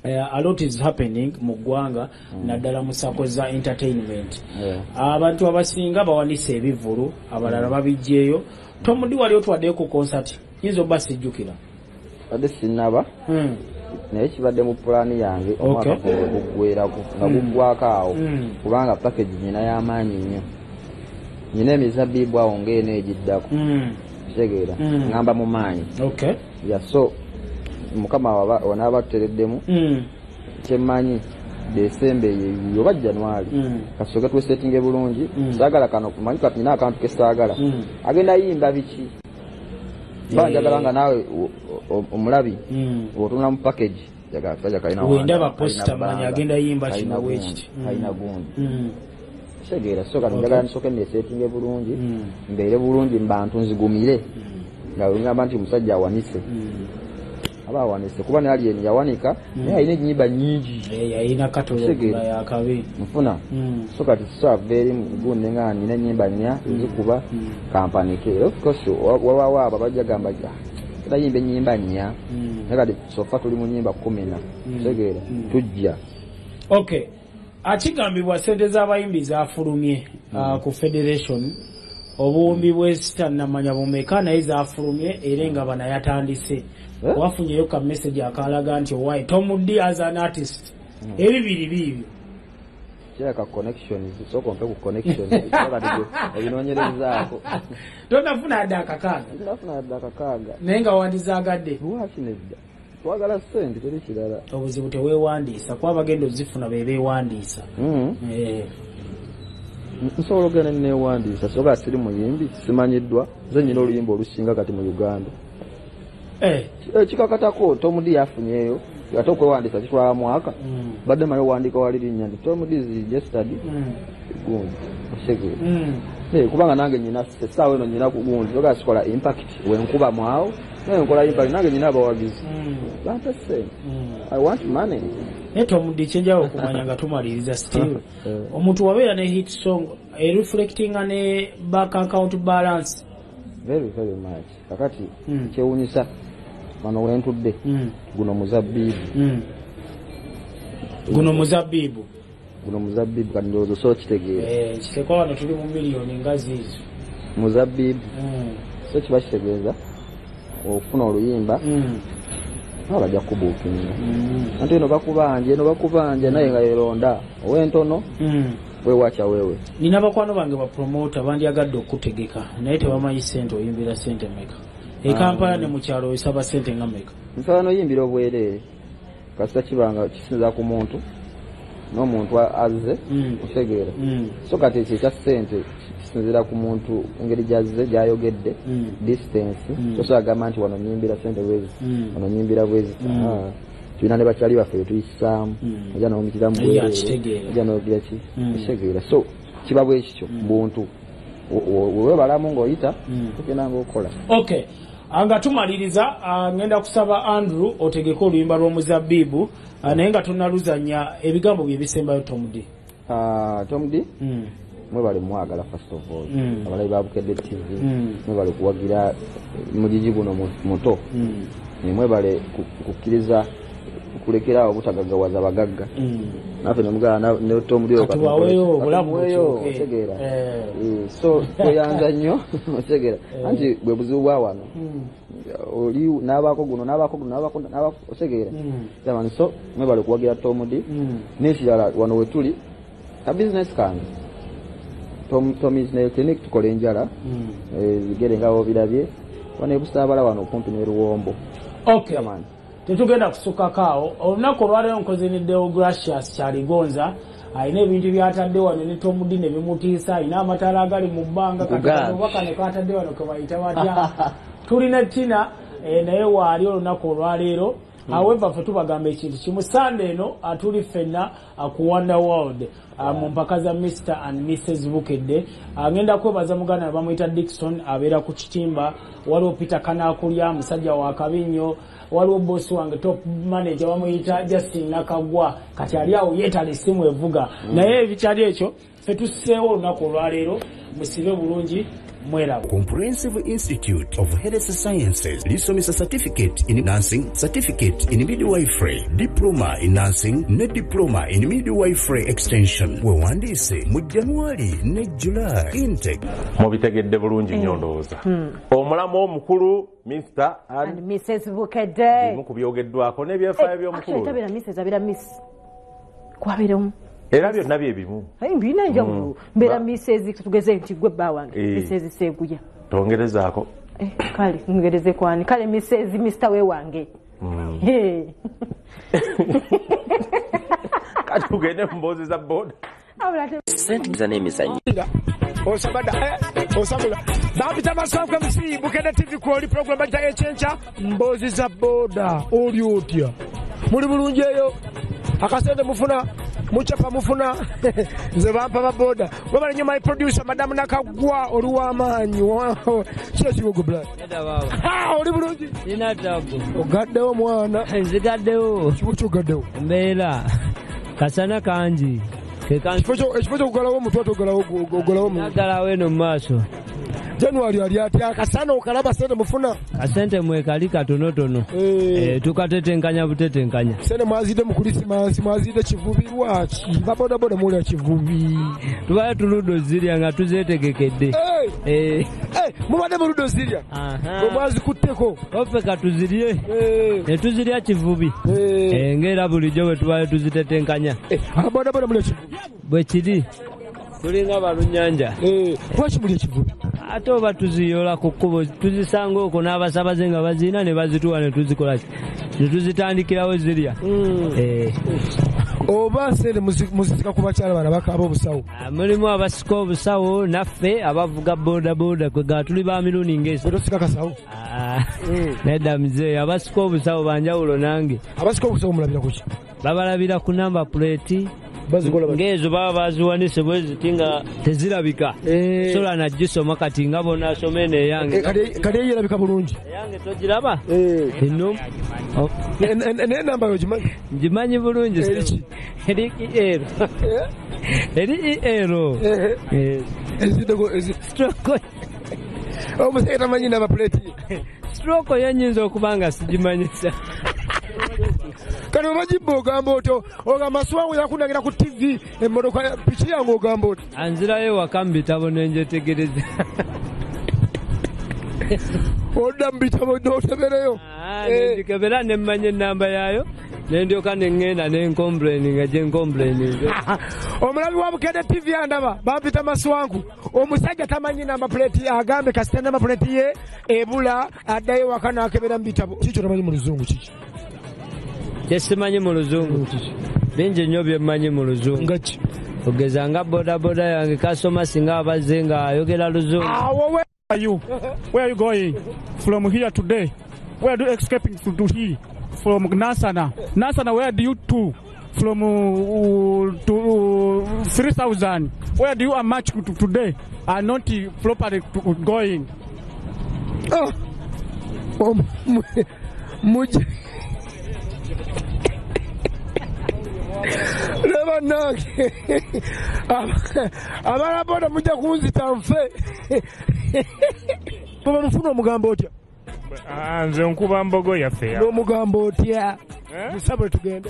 [SPEAKER 10] A lot is happening mu ggwanga naddala mu sako za entertainment. Abantu abasinga bawanise ebivulu abalala babijjeeyo. Tom D wali otwaddeyo ku concert yinza obba sijjukira
[SPEAKER 11] adde sinaba naye kibadde mu pulaani yange omwaka guggweerako nga guggwako awo kubanga package nyina y'amaanyi nnyo nyina emizabbiibu awo ng'eno egiddako kitegeera ngamba mu maanyi so mukama wanaaba tutereddemu kyemmanyi Desemba eyo oba January kasooke twesettinge bulungi saagala kano kumanyi kati nina akantu kesitaagala agenda yimba biki banjagala nga naawe omulabi otunula mu package
[SPEAKER 10] wendaba posta manyi agenda yimba kino wekiti
[SPEAKER 11] kalina gundi kitegeera so kati njagala nisooke nesettinge bulungi mbeere bulungi mbantu nzigumire nga ngamba nti omusajja awanise aba awanise kuba ne Alien yawanika naye alina ennyimba nnyingi
[SPEAKER 10] alina katologula yakabi
[SPEAKER 11] nfuna so kati very gunde nga nina ennyimba nnya zikuba kampanike of course wawawa aba bajja gamba tayimba ennyimba nnya naye kati sofa tuli mu nnyimba 10 kitegeera tujja
[SPEAKER 10] okay akigambibwa sente z'abayimbi zafulumye ku federation obuwumbi bw'esita namanya bumeka naye zafulumye era nga banayatandise wafunyeyo ka message akalaga nti why Tom D as an artist ebibiri bibyo
[SPEAKER 11] kyaka connection soko mpe ku connection ebinonyerezaako
[SPEAKER 10] tonafuna adakakaga naye nga wandizaagadde
[SPEAKER 11] wakinedda twagala sente teri kirala
[SPEAKER 10] obuzibu teweewandiisa kuba bagenda ozifuna bebeewandiisa
[SPEAKER 11] nsobola ogenda neewandiisa soga siri muyimbi simanyiddwa nze nyina oluyimba olusinga kati mu Uganda kikakatako Tom D yafunyeyo ate okwewandisa kitwala mwaka badde mayo wandika wali linnya nti Tom D is registered gundi osegere kubanga nange nyina essaawa eno nyina ku gundi toga sikola impact wenkuba mwawo naye nkola impact nange nyina abawagizi bampa ssente I want money.
[SPEAKER 10] Tom D kyenjawo okumanya nga tumaliriza still omuntu wabeera ne hit song reflecting ne back account balance
[SPEAKER 11] very much kakati kyewunyisa wano wentudde guno muzabbibu kati ndowooza so kitegeeza
[SPEAKER 10] kiteko wano tuli mu miliyoni nga ziizo
[SPEAKER 11] muzabbibu so kiba kitegeeza okufuna oluyimba abajja kubuukinga anti eno bakubanja naye nga yeronda owentono wewacha wewe
[SPEAKER 10] nina bakwano bange bapromota bandyagadde okutegeka naye tebamanyi ssente oyimbira ssente meka ekampala ne mukyalo esaba ssente nga meka
[SPEAKER 11] nsaba noyimbira obwereere kasita kibanga kisinza ku muntu n'omuntu azze otegeera so kati ekyo ekya ssente kisinzira ku muntu engeri gyazze gyayogedde distance tosobola gamba nti wano nyimbira ssente bwezi wano nyimbira bwezi tulina ne bakyali baffe tuyisaamu ajja nawumikira mubwereere nogira ki kitegeera so kiba bwe kityo buntu wewebalamu ng'oyita tugenda ng'okola
[SPEAKER 10] okay nga tumaliriza ngenda kusaba Andrew otegeka oluyimba lw'omuzabbibu naye nga tunaluzanya ebigambo bye bisembayo Tom D mwebale mwagala first of all abalabi ba Bukedde TV mwebale kuwagira mujiji guno muto mwebale kukkiriza kulekerawo obutagaggawaza bagagga naffe nemugala ne Tom D otegeera so toyanza nnyo otegeera anti bwe buzibu bwa wano oli n'abaako guno otegeera jamani so mwebale kuwagira Tom D n'ekirala wano wetuli ka business kange Tom is nail clinic tukola enjala bigere ngawo birabye wano ebusaabala wano okumpi ne Luwombo man tetugenda kusukakaawo olunaku olwaleero nkoze ne Deogracious Kyaligonza ayina ebintu byatadde wano ne Tom D ne bimutiisa ayina amataala agali mu bbanga katubaka ne katadde wano kebayita batya tulina Tina naye waali olunaku olwaleero however fe tubagamba ekintu kimu Sunday eno atuli ffenna ku Wonder World mu mpaka za Mr and Mrs Bukedde agenda kwebaza muganda bamuyita Dickson abeera ku kitimba waliwo Peter Kanakulya musajja wa Kabinyo waliwo boss wange top manager bamuyita Justin Nakagwa kati ali awo yeetala essimu evuga naye ebikyali ekyo fe tuseewo olunaku olwaleero musibe bulungi
[SPEAKER 12] Comprehensive Institute of Health Sciences lisomesa certificate in nursing, certificate in midwifery, diploma in nursing ne diploma in midwifery extension. Wewandise mu January ne July intake.
[SPEAKER 1] Mubitegedde bulungi nnyo ndowooza. Omulamu omukulu Mr and
[SPEAKER 2] Mrs Bukedde.
[SPEAKER 1] Mu kubyogeddwako n'ebyafaayo by'omukulu.
[SPEAKER 2] Tabira Mrs abira Miss. Kwabeeramu.
[SPEAKER 1] Era byonna bye bimu.
[SPEAKER 2] Mbina njawulo. Mbera Mrs tugeze nti gwe bba wange. Mrs Seguya.
[SPEAKER 1] Tongerezaako.
[SPEAKER 2] Kale ngereze kwani. Kale Mrs Mr we wange.
[SPEAKER 1] Kati tugende mu mboozi za boda.
[SPEAKER 12] Sente z'emizannyo.
[SPEAKER 13] Osabula. Bapita masafu MC Bukedde TV kwoli program bajja ekyencha mboozi za boda. Oli otya. Muli bulungi eyo. Akasente mufuna muchapa mufuna nze bampa baboda wabale nyo my producer madam Nakagwa oluwamanyi kyo kibogo black oli bulungi
[SPEAKER 14] ina tabu
[SPEAKER 13] ogaddewo mwana
[SPEAKER 14] nzigaddewo
[SPEAKER 13] kibocho gaddewo
[SPEAKER 14] mbeera kasana kanji
[SPEAKER 13] ekifo kugalawo mutwato ogalawo
[SPEAKER 14] nagalawo eno mu maaso
[SPEAKER 13] January ali ati akasana okalaba sente mufuna
[SPEAKER 14] kasente mwekali katonotono tukatetenkanya butetenkanya
[SPEAKER 13] sente mwazide mu Christmas mwazide kivubi lwaki baboda boda muli kivubi
[SPEAKER 14] tubaye tuludo zirya nga tuzetegekedde
[SPEAKER 13] mubade mu ludo zirya mwazi kutteko
[SPEAKER 14] ofe katuzirye netuzirya kivubi ngera bulijjo bwe tubaye tuzitetenkanya
[SPEAKER 13] ababoda boda muli kivubi
[SPEAKER 14] bwe kiri tulinga balunyanja
[SPEAKER 13] lwaki muli ekivubi
[SPEAKER 14] ate oba tuziyola ku kkubo tuzisanga okwo n'abasabaze nga bazina ne bazituwa ne tuzikola ne tuzitandikirawo zirya
[SPEAKER 13] oba sente muzisika ku bakyala bana bakaba obusawo.
[SPEAKER 14] Mulimu abasika obusawo naffe abavuga boda boda kwega tuli ba mirundi ngezi.
[SPEAKER 13] Tosika kasawo.
[SPEAKER 14] Nedda mzee abasika obusawo banjawulo nange.
[SPEAKER 13] Abasika obusawo mulabira kuki?
[SPEAKER 14] Babalabira ku number plate. Ngezo baba baziwanise bwezi tinga tezirabika. Sola na gisoma kati nga bona asomene yange.
[SPEAKER 13] Kale yerabika bulungi.
[SPEAKER 14] Yange tojiraba? Eno.
[SPEAKER 13] Ne namba yo jimanyi.
[SPEAKER 14] Jimanyi bulungi. Eri ero. Eri ero.
[SPEAKER 13] Ezidogo
[SPEAKER 14] stroke.
[SPEAKER 13] Omuseka tamanyi namba plate.
[SPEAKER 14] Stroke yanyinza okubanga sijimanyisa.
[SPEAKER 13] Kano majibbo ogamba otyo ogamba Swangu yakundagira ku TV emmotoka piki yange ogamba otyo
[SPEAKER 14] anzirayo waka mu bitabo nenjetegereza
[SPEAKER 13] odda mu bitabo n'otebereyo
[SPEAKER 14] nendikebera nemmanya ennamba yayo nendyoka neŋŋenda nenkomplaininga gye nkomplaininga
[SPEAKER 13] omulabi wa Bukedde TV andaba bampita Maswangu omusajja tamanyi namba plate agambe kasita namba plate ye ebula addayo waka n'akebera mu bitabo kikyo tamanyi mu luzungu kiki
[SPEAKER 14] Yesimanyi mu luzungu bingi nnyo byemmanyi mu luzungu
[SPEAKER 13] ngaki
[SPEAKER 14] ogeza nga bodaboda yange kasoma singa abazze nga ayogera luzungu.
[SPEAKER 15] Where are you? Where are you going from here today? Where do you escaping to here? From Nasana. Nasana, where do you to? From to 3,000. Where do you are much to today? Are not properly going.
[SPEAKER 13] Leba nange abalaboda mujja kunzita nfe baba mufuna omugambo otya
[SPEAKER 16] nze nkuba mbogo yaffe
[SPEAKER 13] n'omugambo otya musabwe tugende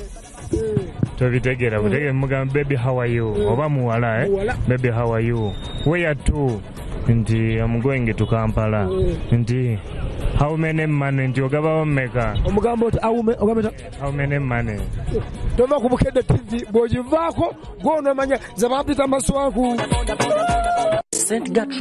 [SPEAKER 16] tobitegeera butegere mugamba baby how are you oba muwala baby how are you where to nti I'm going to Kampala nti how many money nti ogabawo mmeka
[SPEAKER 13] omugambo oti
[SPEAKER 16] how many money
[SPEAKER 13] tova ku Bukedde TV bw'ogivaako gw'onoomanya ze bampita Maswangu